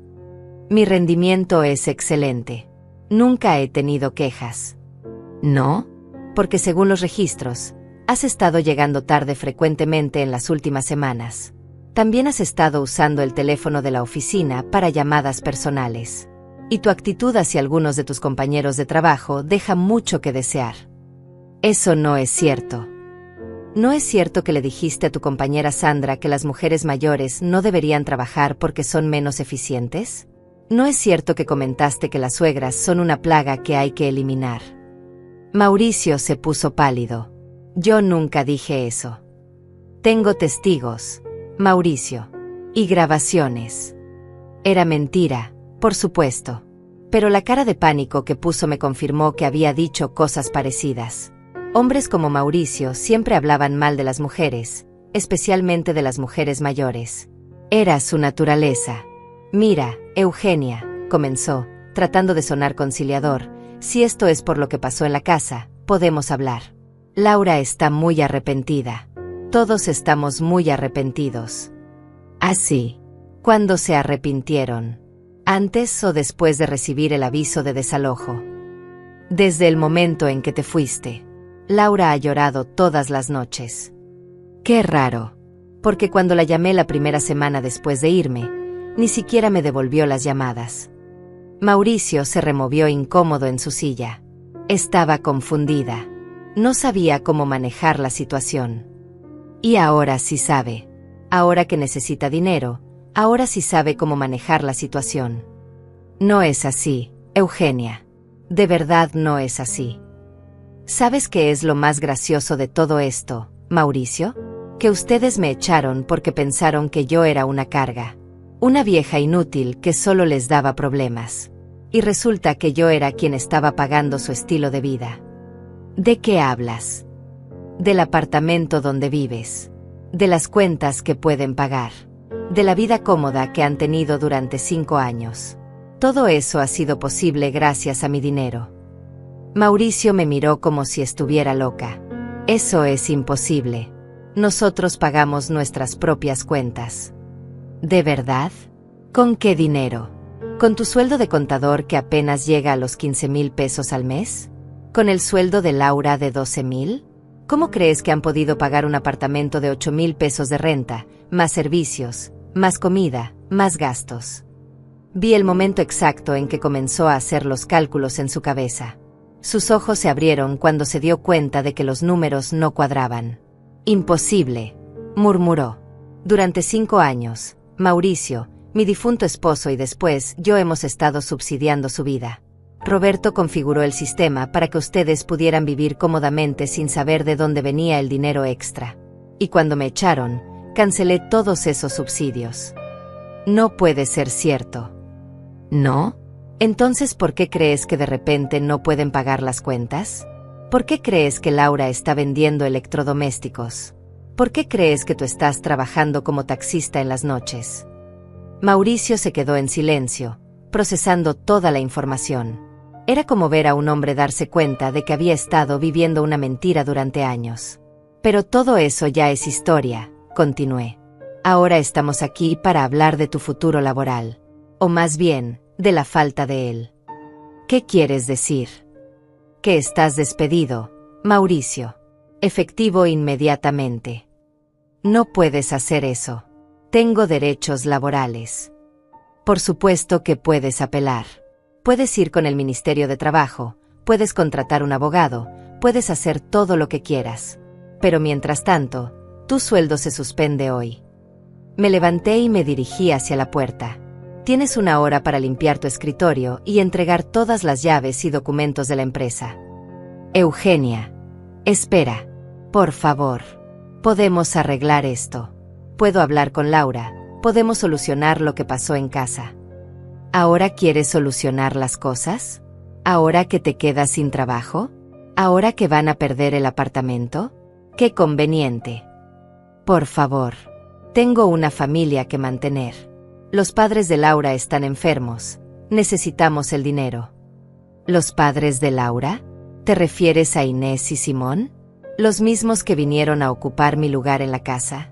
[SPEAKER 1] Mi rendimiento es excelente. Nunca he tenido quejas. ¿No? Porque según los registros, has estado llegando tarde frecuentemente en las últimas semanas. También has estado usando el teléfono de la oficina para llamadas personales. Y tu actitud hacia algunos de tus compañeros de trabajo deja mucho que desear. Eso no es cierto. ¿No es cierto que le dijiste a tu compañera Sandra que las mujeres mayores no deberían trabajar porque son menos eficientes? ¿No es cierto que comentaste que las suegras son una plaga que hay que eliminar? Mauricio se puso pálido. Yo nunca dije eso. Tengo testigos, Mauricio. Y grabaciones. Era mentira, por supuesto. Pero la cara de pánico que puso me confirmó que había dicho cosas parecidas. Hombres como Mauricio siempre hablaban mal de las mujeres, especialmente de las mujeres mayores. Era su naturaleza. Mira, Eugenia, comenzó, tratando de sonar conciliador, si esto es por lo que pasó en la casa, podemos hablar. Laura está muy arrepentida. Todos estamos muy arrepentidos. Así. ¿Cuándo se arrepintieron? ¿Antes o después de recibir el aviso de desalojo? Desde el momento en que te fuiste. Laura ha llorado todas las noches. Qué raro. Porque cuando la llamé la primera semana después de irme, ni siquiera me devolvió las llamadas. Mauricio se removió incómodo en su silla. Estaba confundida. No sabía cómo manejar la situación. Y ahora sí sabe. Ahora que necesita dinero, ahora sí sabe cómo manejar la situación. No es así, Eugenia. De verdad no es así. ¿Sabes qué es lo más gracioso de todo esto, Mauricio? Que ustedes me echaron porque pensaron que yo era una carga. Una vieja inútil que solo les daba problemas. Y resulta que yo era quien estaba pagando su estilo de vida. ¿De qué hablas? Del apartamento donde vives. De las cuentas que pueden pagar. De la vida cómoda que han tenido durante 5 años. Todo eso ha sido posible gracias a mi dinero. Mauricio me miró como si estuviera loca. Eso es imposible. Nosotros pagamos nuestras propias cuentas. ¿De verdad? ¿Con qué dinero? ¿Con tu sueldo de contador que apenas llega a los 15,000 pesos al mes? ¿Con el sueldo de Laura de 12,000? ¿Cómo crees que han podido pagar un apartamento de 8,000 pesos de renta, más servicios, más comida, más gastos? Vi el momento exacto en que comenzó a hacer los cálculos en su cabeza. Sus ojos se abrieron cuando se dio cuenta de que los números no cuadraban. Imposible, murmuró. Durante 5 años, Mauricio, mi difunto esposo y después yo hemos estado subsidiando su vida. Roberto configuró el sistema para que ustedes pudieran vivir cómodamente sin saber de dónde venía el dinero extra. Y cuando me echaron, cancelé todos esos subsidios. No puede ser cierto. ¿No? Entonces, ¿por qué crees que de repente no pueden pagar las cuentas? ¿Por qué crees que Laura está vendiendo electrodomésticos? ¿Por qué crees que tú estás trabajando como taxista en las noches? Mauricio se quedó en silencio, procesando toda la información. Era como ver a un hombre darse cuenta de que había estado viviendo una mentira durante años. Pero todo eso ya es historia, continué. Ahora estamos aquí para hablar de tu futuro laboral. O más bien, de la falta de él. ¿Qué quieres decir? Que estás despedido, Mauricio. Efectivo inmediatamente. No puedes hacer eso. Tengo derechos laborales. Por supuesto que puedes apelar. Puedes ir con el Ministerio de Trabajo, puedes contratar un abogado, puedes hacer todo lo que quieras. Pero mientras tanto, tu sueldo se suspende hoy. Me levanté y me dirigí hacia la puerta. Tienes 1 hora para limpiar tu escritorio y entregar todas las llaves y documentos de la empresa. Eugenia. Espera. Por favor. Podemos arreglar esto. Puedo hablar con Laura. Podemos solucionar lo que pasó en casa. ¿Ahora quieres solucionar las cosas? ¿Ahora que te quedas sin trabajo? ¿Ahora que van a perder el apartamento? ¡Qué conveniente! Por favor. Tengo una familia que mantener. Los padres de Laura están enfermos. Necesitamos el dinero. ¿Los padres de Laura? ¿Te refieres a Inés y Simón? ¿Los mismos que vinieron a ocupar mi lugar en la casa?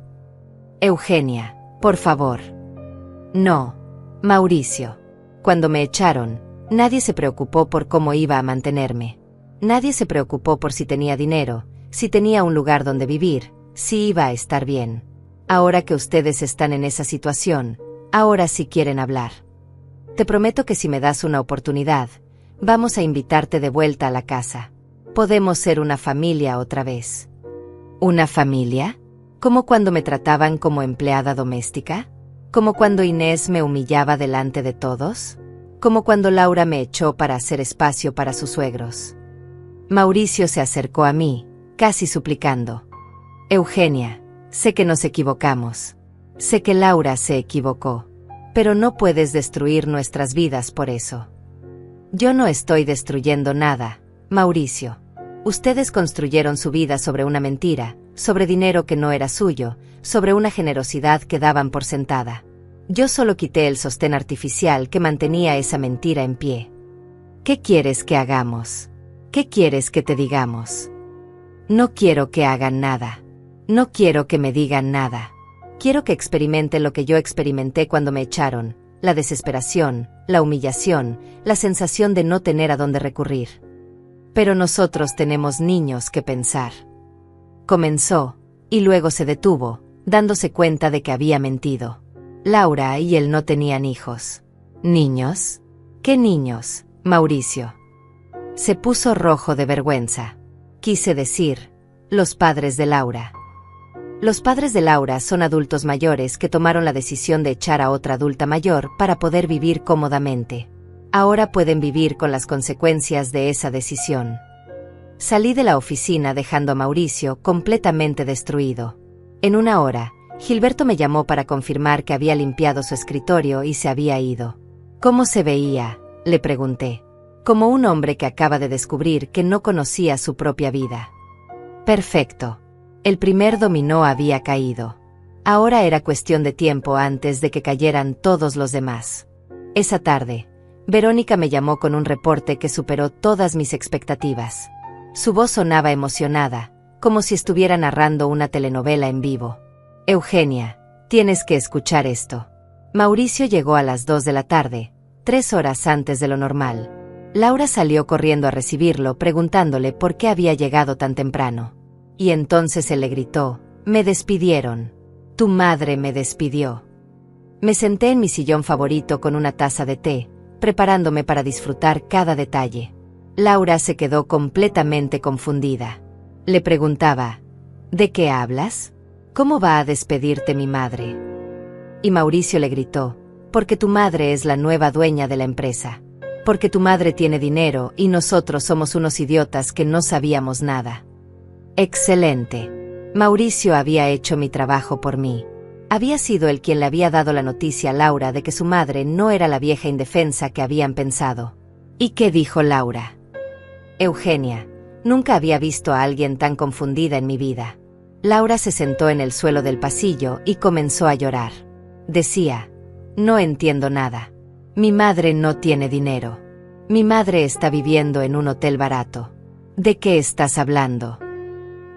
[SPEAKER 1] Eugenia, por favor. No, Mauricio. Cuando me echaron, nadie se preocupó por cómo iba a mantenerme. Nadie se preocupó por si tenía dinero, si tenía un lugar donde vivir, si iba a estar bien. Ahora que ustedes están en esa situación, ahora sí quieren hablar. Te prometo que si me das una oportunidad, vamos a invitarte de vuelta a la casa. Podemos ser una familia otra vez. ¿Una familia? ¿Como cuando me trataban como empleada doméstica? ¿Como cuando Inés me humillaba delante de todos? ¿Como cuando Laura me echó para hacer espacio para sus suegros? Mauricio se acercó a mí, casi suplicando. Eugenia, sé que nos equivocamos. Sé que Laura se equivocó. Pero no puedes destruir nuestras vidas por eso. Yo no estoy destruyendo nada, Mauricio. Ustedes construyeron su vida sobre una mentira, sobre dinero que no era suyo, sobre una generosidad que daban por sentada. Yo solo quité el sostén artificial que mantenía esa mentira en pie. ¿Qué quieres que hagamos? ¿Qué quieres que te digamos? No quiero que hagan nada. No quiero que me digan nada. Quiero que experimenten lo que yo experimenté cuando me echaron, la desesperación, la humillación, la sensación de no tener a dónde recurrir. Pero nosotros tenemos niños que pensar. Comenzó, y luego se detuvo, dándose cuenta de que había mentido. Laura y él no tenían hijos. ¿Niños? ¿Qué niños, Mauricio? Se puso rojo de vergüenza. Quise decir, los padres de Laura. Los padres de Laura son adultos mayores que tomaron la decisión de echar a otra adulta mayor para poder vivir cómodamente. Ahora pueden vivir con las consecuencias de esa decisión. Salí de la oficina dejando a Mauricio completamente destruido. En una hora, Gilberto me llamó para confirmar que había limpiado su escritorio y se había ido. ¿Cómo se veía?, le pregunté. Como un hombre que acaba de descubrir que no conocía su propia vida. Perfecto. El primer dominó había caído. Ahora era cuestión de tiempo antes de que cayeran todos los demás. Esa tarde, Verónica me llamó con un reporte que superó todas mis expectativas. Su voz sonaba emocionada, como si estuviera narrando una telenovela en vivo. Eugenia, tienes que escuchar esto. Mauricio llegó a las 2 de la tarde, 3 horas antes de lo normal. Laura salió corriendo a recibirlo preguntándole por qué había llegado tan temprano. Y entonces él le gritó, «Me despidieron. Tu madre me despidió». Me senté en mi sillón favorito con una taza de té, preparándome para disfrutar cada detalle. Laura se quedó completamente confundida. Le preguntaba, ¿de qué hablas? ¿Cómo va a despedirte mi madre? Y Mauricio le gritó, porque tu madre es la nueva dueña de la empresa. Porque tu madre tiene dinero y nosotros somos unos idiotas que no sabíamos nada. Excelente. Mauricio había hecho mi trabajo por mí. Había sido él quien le había dado la noticia a Laura de que su madre no era la vieja indefensa que habían pensado. ¿Y qué dijo Laura? Eugenia, nunca había visto a alguien tan confundida en mi vida. Laura se sentó en el suelo del pasillo y comenzó a llorar. Decía, no entiendo nada. Mi madre no tiene dinero. Mi madre está viviendo en un hotel barato. ¿De qué estás hablando?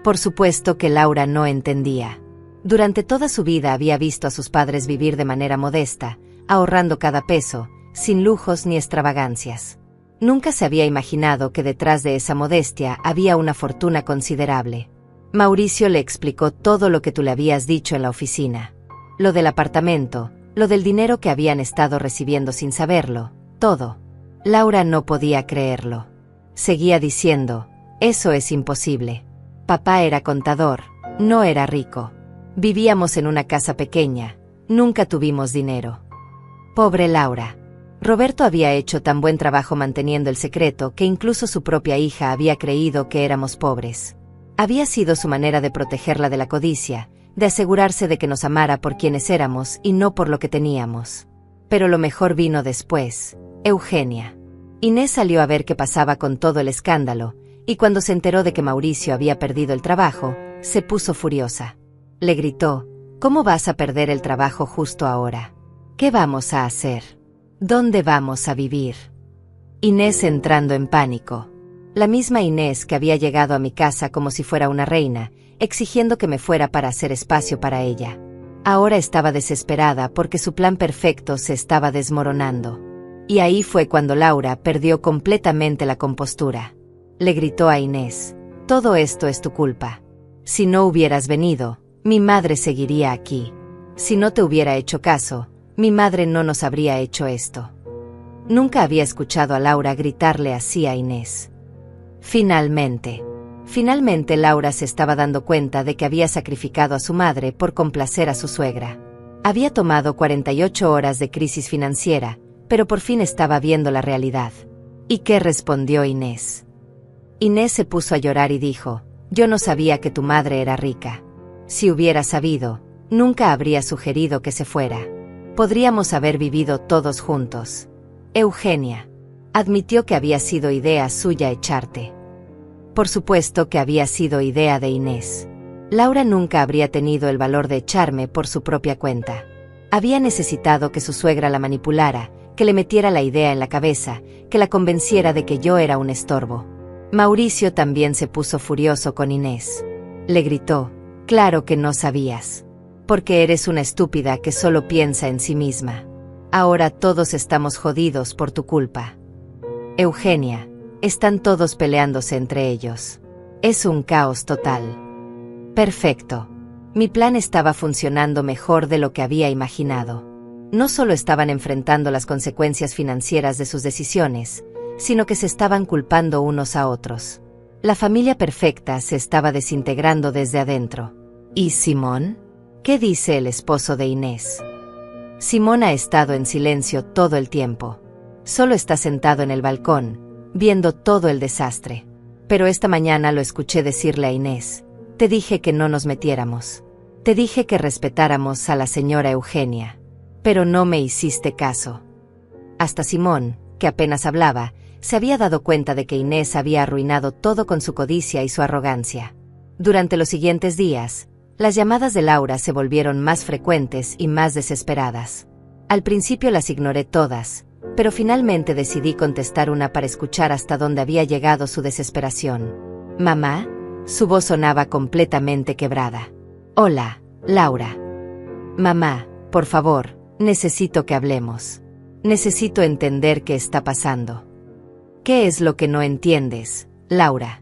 [SPEAKER 1] Por supuesto que Laura no entendía. Durante toda su vida había visto a sus padres vivir de manera modesta, ahorrando cada peso, sin lujos ni extravagancias. Nunca se había imaginado que detrás de esa modestia había una fortuna considerable. Mauricio le explicó todo lo que tú le habías dicho en la oficina. Lo del apartamento, lo del dinero que habían estado recibiendo sin saberlo, todo. Laura no podía creerlo. Seguía diciendo, eso es imposible. Papá era contador, no era rico. Vivíamos en una casa pequeña, nunca tuvimos dinero. Pobre Laura. Roberto había hecho tan buen trabajo manteniendo el secreto que incluso su propia hija había creído que éramos pobres. Había sido su manera de protegerla de la codicia, de asegurarse de que nos amara por quienes éramos y no por lo que teníamos. Pero lo mejor vino después, Eugenia. Inés salió a ver qué pasaba con todo el escándalo, y cuando se enteró de que Mauricio había perdido el trabajo, se puso furiosa. Le gritó, ¿cómo vas a perder el trabajo justo ahora? ¿Qué vamos a hacer? ¿Dónde vamos a vivir? Inés entrando en pánico. La misma Inés que había llegado a mi casa como si fuera una reina, exigiendo que me fuera para hacer espacio para ella. Ahora estaba desesperada porque su plan perfecto se estaba desmoronando. Y ahí fue cuando Laura perdió completamente la compostura. Le gritó a Inés, todo esto es tu culpa. Si no hubieras venido, mi madre seguiría aquí. Si no te hubiera hecho caso, mi madre no nos habría hecho esto. Nunca había escuchado a Laura gritarle así a Inés. Finalmente Laura se estaba dando cuenta de que había sacrificado a su madre por complacer a su suegra. Había tomado 48 horas de crisis financiera, pero por fin estaba viendo la realidad. ¿Y qué respondió Inés? Inés se puso a llorar y dijo, yo no sabía que tu madre era rica. Si hubiera sabido, nunca habría sugerido que se fuera. Podríamos haber vivido todos juntos. Eugenia admitió que había sido idea suya echarte. Por supuesto que había sido idea de Inés. Laura nunca habría tenido el valor de echarme por su propia cuenta. Había necesitado que su suegra la manipulara, que le metiera la idea en la cabeza, que la convenciera de que yo era un estorbo. Mauricio también se puso furioso con Inés. Le gritó, claro que no sabías. Porque eres una estúpida que solo piensa en sí misma. Ahora todos estamos jodidos por tu culpa. Eugenia, están todos peleándose entre ellos. Es un caos total. Perfecto. Mi plan estaba funcionando mejor de lo que había imaginado. No solo estaban enfrentando las consecuencias financieras de sus decisiones, sino que se estaban culpando unos a otros. La familia perfecta se estaba desintegrando desde adentro. ¿Y Simón? ¿Qué dice el esposo de Inés? Simón ha estado en silencio todo el tiempo. Solo está sentado en el balcón, viendo todo el desastre. Pero esta mañana lo escuché decirle a Inés: te dije que no nos metiéramos. Te dije que respetáramos a la señora Eugenia. Pero no me hiciste caso. Hasta Simón, que apenas hablaba, se había dado cuenta de que Inés había arruinado todo con su codicia y su arrogancia. Durante los siguientes días, las llamadas de Laura se volvieron más frecuentes y más desesperadas. Al principio las ignoré todas, pero finalmente decidí contestar una para escuchar hasta dónde había llegado su desesperación. «Mamá», su voz sonaba completamente quebrada. «Hola, Laura». «Mamá, por favor, necesito que hablemos. Necesito entender qué está pasando». «¿Qué es lo que no entiendes, Laura?»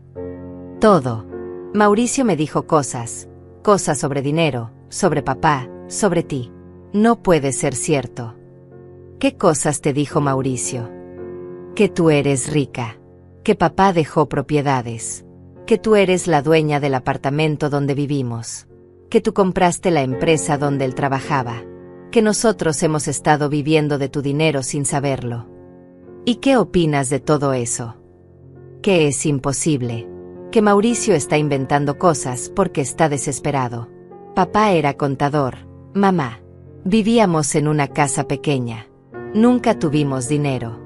[SPEAKER 1] «Todo. Mauricio me dijo cosas sobre dinero, sobre papá, sobre ti. No puede ser cierto». «¿Qué cosas te dijo Mauricio?» «Que tú eres rica. Que papá dejó propiedades. Que tú eres la dueña del apartamento donde vivimos. Que tú compraste la empresa donde él trabajaba. Que nosotros hemos estado viviendo de tu dinero sin saberlo. ¿Y qué opinas de todo eso?» «Que es imposible. Que Mauricio está inventando cosas porque está desesperado. Papá era contador, mamá. Vivíamos en una casa pequeña. Nunca tuvimos dinero.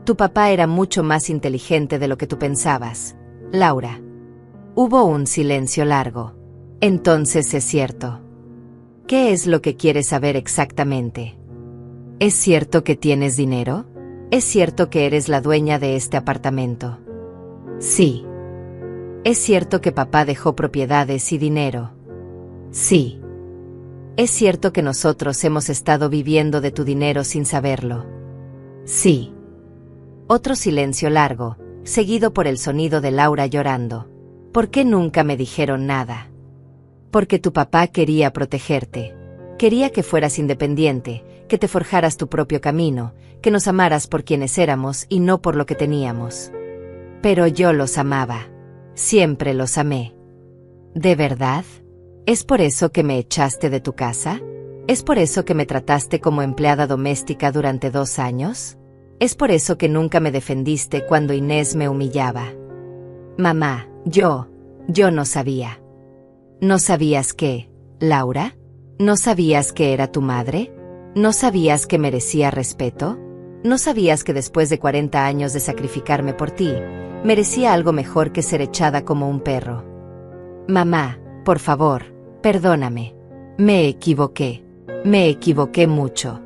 [SPEAKER 1] Tu papá era mucho más inteligente de lo que tú pensabas, Laura». Hubo un silencio largo. «Entonces es cierto». «¿Qué es lo que quieres saber exactamente?» «¿Es cierto que tienes dinero? ¿Es cierto que eres la dueña de este apartamento?» «Sí». «¿Es cierto que papá dejó propiedades y dinero?» «Sí». «¿Es cierto que nosotros hemos estado viviendo de tu dinero sin saberlo?» «Sí». Otro silencio largo, seguido por el sonido de Laura llorando. «¿Por qué nunca me dijeron nada?» «Porque tu papá quería protegerte. Quería que fueras independiente, que te forjaras tu propio camino, que nos amaras por quienes éramos y no por lo que teníamos. Pero yo los amaba. Siempre los amé». «¿De verdad? ¿Es por eso que me echaste de tu casa? ¿Es por eso que me trataste como empleada doméstica durante 2 años? ¿Es por eso que nunca me defendiste cuando Inés me humillaba?» «Mamá, yo no sabía». «¿No sabías qué, Laura? ¿No sabías que era tu madre? ¿No sabías que merecía respeto? ¿No sabías que después de 40 años de sacrificarme por ti, merecía algo mejor que ser echada como un perro?» «Mamá, por favor, perdóname. Me equivoqué. Me equivoqué mucho».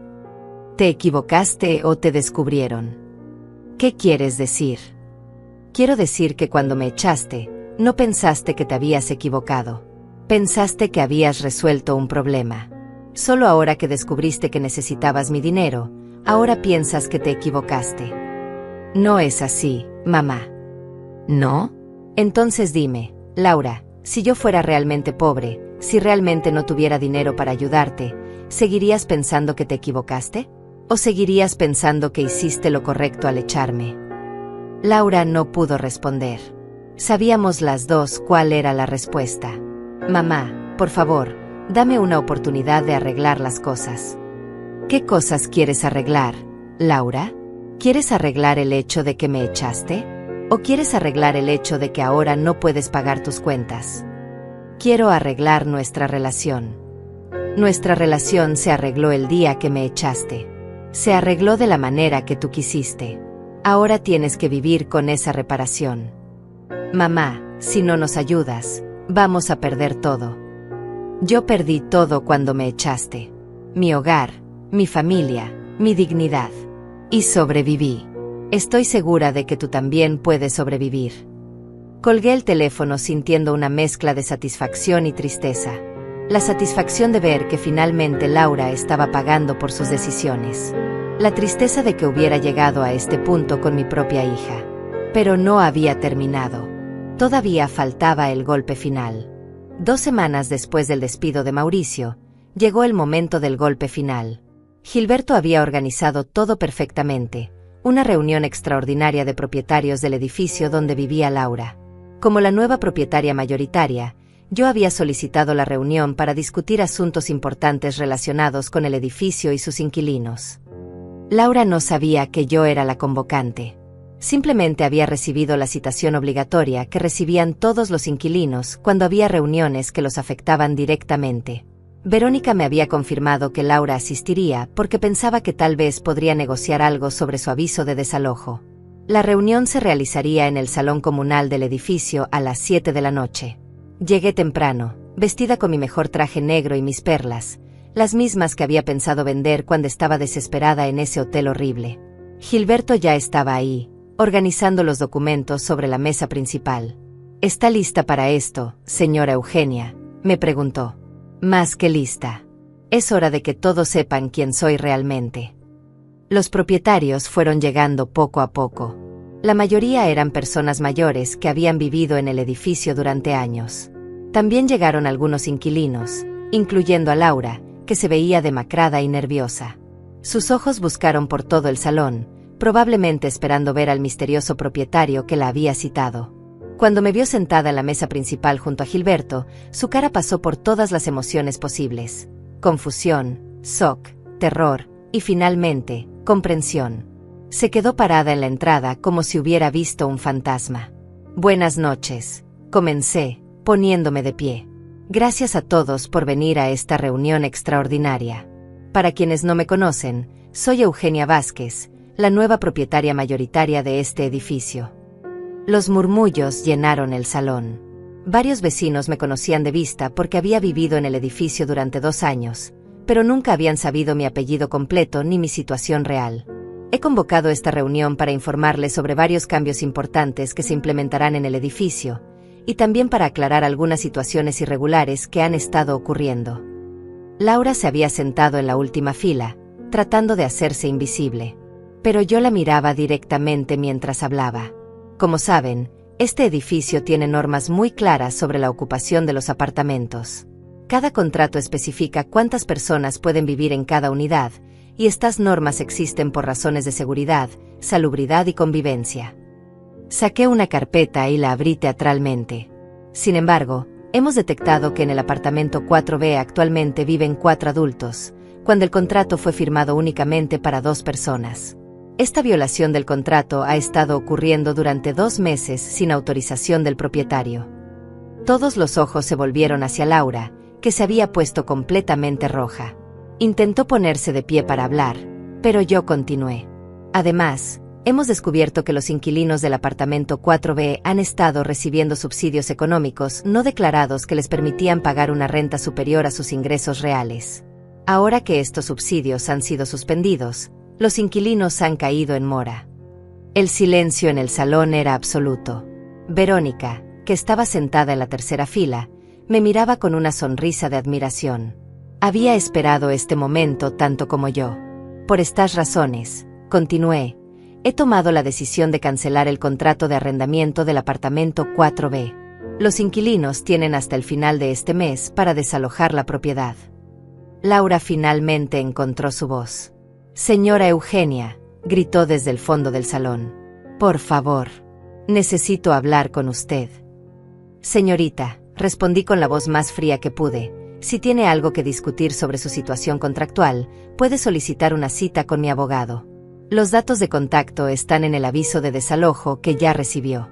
[SPEAKER 1] «¿Te equivocaste o te descubrieron?» «¿Qué quieres decir?» «Quiero decir que cuando me echaste, no pensaste que te habías equivocado. Pensaste que habías resuelto un problema. Solo ahora que descubriste que necesitabas mi dinero, ahora piensas que te equivocaste». «No es así, mamá». «¿No? Entonces dime, Laura, si yo fuera realmente pobre, si realmente no tuviera dinero para ayudarte, ¿seguirías pensando que te equivocaste? ¿O seguirías pensando que hiciste lo correcto al echarme?» Laura no pudo responder. Sabíamos las dos cuál era la respuesta. «Mamá, por favor, dame una oportunidad de arreglar las cosas». «¿Qué cosas quieres arreglar, Laura? ¿Quieres arreglar el hecho de que me echaste? ¿O quieres arreglar el hecho de que ahora no puedes pagar tus cuentas?» «Quiero arreglar nuestra relación. Nuestra relación se arregló el día que me echaste. Se arregló de la manera que tú quisiste. Ahora tienes que vivir con esa reparación. Mamá, si no nos ayudas, vamos a perder todo. Yo perdí todo cuando me echaste. Mi hogar, mi familia, mi dignidad. Y sobreviví. Estoy segura de que tú también puedes sobrevivir». Colgué el teléfono sintiendo una mezcla de satisfacción y tristeza. La satisfacción de ver que finalmente Laura estaba pagando por sus decisiones. La tristeza de que hubiera llegado a este punto con mi propia hija. Pero no había terminado. Todavía faltaba el golpe final. 2 semanas después del despido de Mauricio, llegó el momento del golpe final. Gilberto había organizado todo perfectamente, una reunión extraordinaria de propietarios del edificio donde vivía Laura. Como la nueva propietaria mayoritaria, yo había solicitado la reunión para discutir asuntos importantes relacionados con el edificio y sus inquilinos. Laura no sabía que yo era la convocante. Simplemente había recibido la citación obligatoria que recibían todos los inquilinos cuando había reuniones que los afectaban directamente. Verónica me había confirmado que Laura asistiría porque pensaba que tal vez podría negociar algo sobre su aviso de desalojo. La reunión se realizaría en el salón comunal del edificio a las 7 de la noche. Llegué temprano, vestida con mi mejor traje negro y mis perlas, las mismas que había pensado vender cuando estaba desesperada en ese hotel horrible. Gilberto ya estaba ahí, organizando los documentos sobre la mesa principal. ¿Está lista para esto, señora Eugenia?, me preguntó. Más que lista. Es hora de que todos sepan quién soy realmente. Los propietarios fueron llegando poco a poco. La mayoría eran personas mayores que habían vivido en el edificio durante años. También llegaron algunos inquilinos, incluyendo a Laura, que se veía demacrada y nerviosa. Sus ojos buscaron por todo el salón, probablemente esperando ver al misterioso propietario que la había citado. Cuando me vio sentada en la mesa principal junto a Gilberto, su cara pasó por todas las emociones posibles: confusión, shock, terror y finalmente, comprensión. Se quedó parada en la entrada como si hubiera visto un fantasma. Buenas noches, comencé, poniéndome de pie. Gracias a todos por venir a esta reunión extraordinaria. Para quienes no me conocen, soy Eugenia Vázquez, la nueva propietaria mayoritaria de este edificio. Los murmullos llenaron el salón. Varios vecinos me conocían de vista porque había vivido en el edificio durante 2 años, pero nunca habían sabido mi apellido completo ni mi situación real. He convocado esta reunión para informarles sobre varios cambios importantes que se implementarán en el edificio, y también para aclarar algunas situaciones irregulares que han estado ocurriendo. Laura se había sentado en la última fila, tratando de hacerse invisible, pero yo la miraba directamente mientras hablaba. Como saben, este edificio tiene normas muy claras sobre la ocupación de los apartamentos. Cada contrato especifica cuántas personas pueden vivir en cada unidad, y estas normas existen por razones de seguridad, salubridad y convivencia. Saqué una carpeta y la abrí teatralmente. Sin embargo, hemos detectado que en el apartamento 4B actualmente viven 4 adultos, cuando el contrato fue firmado únicamente para 2 personas. Esta violación del contrato ha estado ocurriendo durante 2 meses sin autorización del propietario. Todos los ojos se volvieron hacia Laura, que se había puesto completamente roja. Intentó ponerse de pie para hablar, pero yo continué. Además, hemos descubierto que los inquilinos del apartamento 4B han estado recibiendo subsidios económicos no declarados que les permitían pagar una renta superior a sus ingresos reales. Ahora que estos subsidios han sido suspendidos, los inquilinos han caído en mora. El silencio en el salón era absoluto. Verónica, que estaba sentada en la tercera fila, me miraba con una sonrisa de admiración. Había esperado este momento tanto como yo. Por estas razones, continué, he tomado la decisión de cancelar el contrato de arrendamiento del apartamento 4B. Los inquilinos tienen hasta el final de este mes para desalojar la propiedad. Laura finalmente encontró su voz. Señora Eugenia, gritó desde el fondo del salón. Por favor, necesito hablar con usted. Señorita, respondí con la voz más fría que pude, si tiene algo que discutir sobre su situación contractual, puede solicitar una cita con mi abogado. Los datos de contacto están en el aviso de desalojo que ya recibió.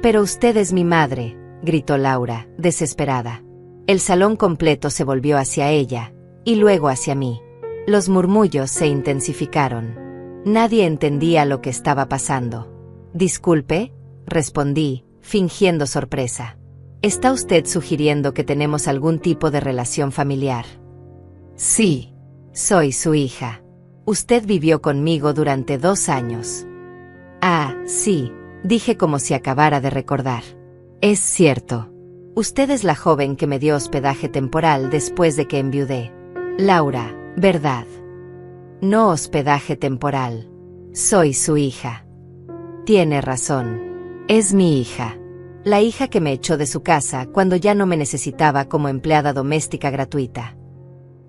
[SPEAKER 1] Pero usted es mi madre, gritó Laura, desesperada. El salón completo se volvió hacia ella, y luego hacia mí. Los murmullos se intensificaron. Nadie entendía lo que estaba pasando. Disculpe, respondí, fingiendo sorpresa. ¿Está usted sugiriendo que tenemos algún tipo de relación familiar? Sí, soy su hija. Usted vivió conmigo durante 2 años. Ah, sí, dije como si acabara de recordar. Es cierto. Usted es la joven que me dio hospedaje temporal después de que enviudé. Laura, ¿verdad? No hospedaje temporal. Soy su hija. Tiene razón. Es mi hija. La hija que me echó de su casa cuando ya no me necesitaba como empleada doméstica gratuita.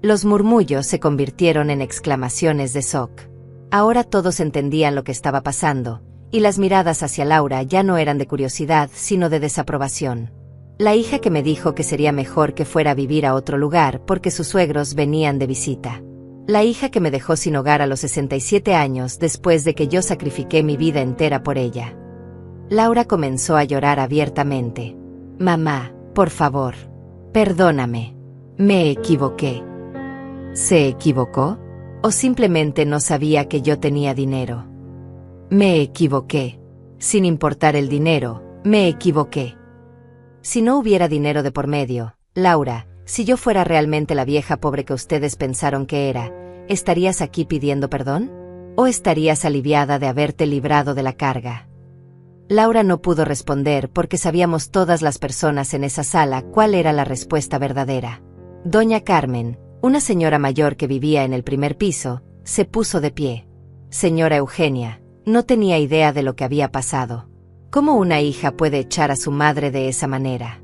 [SPEAKER 1] Los murmullos se convirtieron en exclamaciones de shock. Ahora todos entendían lo que estaba pasando, y las miradas hacia Laura ya no eran de curiosidad, sino de desaprobación. La hija que me dijo que sería mejor que fuera a vivir a otro lugar porque sus suegros venían de visita. La hija que me dejó sin hogar a los 67 años después de que yo sacrifiqué mi vida entera por ella. Laura comenzó a llorar abiertamente. Mamá, por favor. Perdóname. Me equivoqué. ¿Se equivocó? ¿O simplemente no sabía que yo tenía dinero? Me equivoqué. Sin importar el dinero, me equivoqué. Si no hubiera dinero de por medio, Laura, si yo fuera realmente la vieja pobre que ustedes pensaron que era, ¿estarías aquí pidiendo perdón? ¿O estarías aliviada de haberte librado de la carga? Laura no pudo responder porque sabíamos todas las personas en esa sala cuál era la respuesta verdadera. Doña Carmen, una señora mayor que vivía en el primer piso, se puso de pie. Señora Eugenia, no tenía idea de lo que había pasado. ¿Cómo una hija puede echar a su madre de esa manera?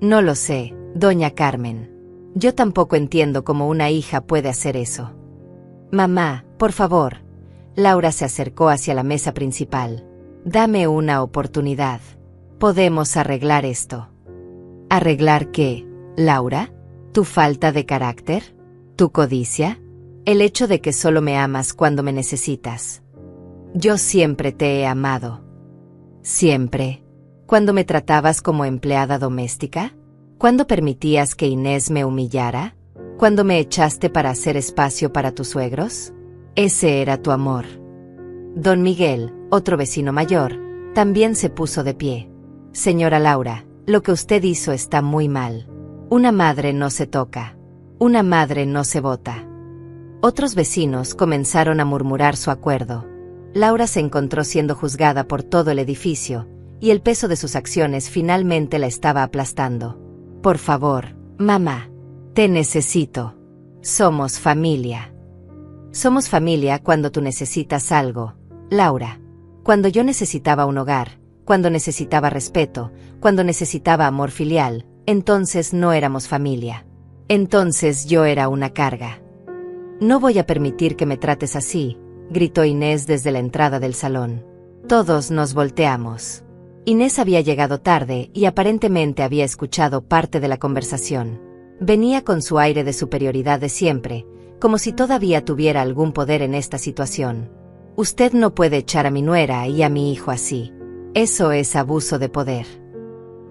[SPEAKER 1] No lo sé, doña Carmen. Yo tampoco entiendo cómo una hija puede hacer eso. Mamá, por favor. Laura se acercó hacia la mesa principal. Dame una oportunidad. Podemos arreglar esto. ¿Arreglar qué, Laura? ¿Tu falta de carácter? ¿Tu codicia? ¿El hecho de que solo me amas cuando me necesitas? Yo siempre te he amado. ¿Siempre? ¿Cuando me tratabas como empleada doméstica? ¿Cuándo permitías que Inés me humillara? ¿Cuándo me echaste para hacer espacio para tus suegros? Ese era tu amor. Don Miguel, otro vecino mayor, también se puso de pie. Señora Laura, lo que usted hizo está muy mal. Una madre no se toca. Una madre no se vota. Otros vecinos comenzaron a murmurar su acuerdo. Laura se encontró siendo juzgada por todo el edificio, y el peso de sus acciones finalmente la estaba aplastando. Por favor, mamá. Te necesito. Somos familia. Somos familia cuando tú necesitas algo, Laura. Cuando yo necesitaba un hogar, cuando necesitaba respeto, cuando necesitaba amor filial, entonces no éramos familia. Entonces yo era una carga. No voy a permitir que me trates así, gritó Inés desde la entrada del salón. Todos nos volteamos. Inés había llegado tarde y aparentemente había escuchado parte de la conversación. Venía con su aire de superioridad de siempre, como si todavía tuviera algún poder en esta situación. Usted no puede echar a mi nuera y a mi hijo así. Eso es abuso de poder.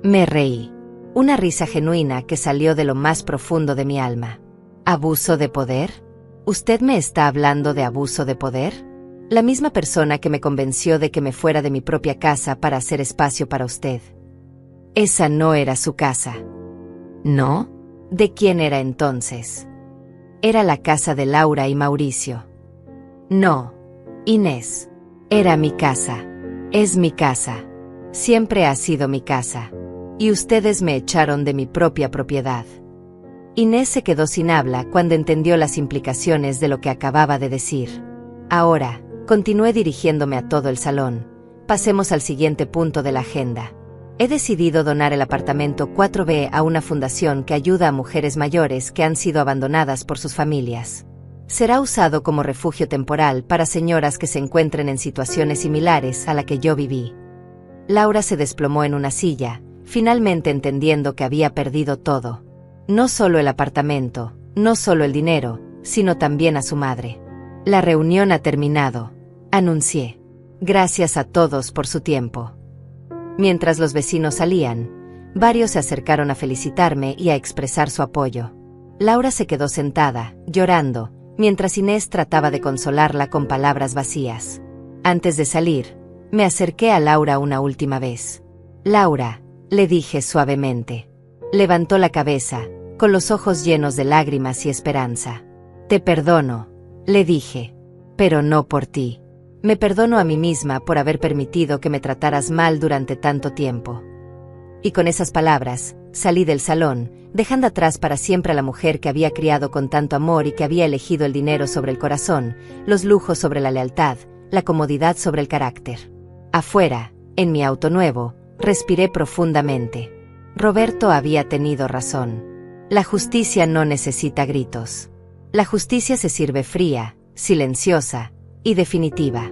[SPEAKER 1] Me reí. Una risa genuina que salió de lo más profundo de mi alma. ¿Abuso de poder? ¿Usted me está hablando de abuso de poder? La misma persona que me convenció de que me fuera de mi propia casa para hacer espacio para usted. Esa no era su casa. ¿No? ¿De quién era entonces? Era la casa de Laura y Mauricio. No, Inés. Era mi casa. Es mi casa. Siempre ha sido mi casa. Y ustedes me echaron de mi propia propiedad. Inés se quedó sin habla cuando entendió las implicaciones de lo que acababa de decir. Ahora, continué dirigiéndome a todo el salón. Pasemos al siguiente punto de la agenda. He decidido donar el apartamento 4B a una fundación que ayuda a mujeres mayores que han sido abandonadas por sus familias. Será usado como refugio temporal para señoras que se encuentren en situaciones similares a la que yo viví. Laura se desplomó en una silla, finalmente entendiendo que había perdido todo. No solo el apartamento, no solo el dinero, sino también a su madre. La reunión ha terminado, anuncié. Gracias a todos por su tiempo. Mientras los vecinos salían, varios se acercaron a felicitarme y a expresar su apoyo. Laura se quedó sentada, llorando, mientras Inés trataba de consolarla con palabras vacías. Antes de salir, me acerqué a Laura una última vez. Laura, le dije suavemente. Levantó la cabeza, con los ojos llenos de lágrimas y esperanza. Te perdono, le dije. Pero no por ti. Me perdono a mí misma por haber permitido que me trataras mal durante tanto tiempo. Y con esas palabras, salí del salón, dejando atrás para siempre a la mujer que había criado con tanto amor y que había elegido el dinero sobre el corazón, los lujos sobre la lealtad, la comodidad sobre el carácter. Afuera, en mi auto nuevo, respiré profundamente. Roberto había tenido razón. La justicia no necesita gritos. La justicia se sirve fría, silenciosa y definitiva.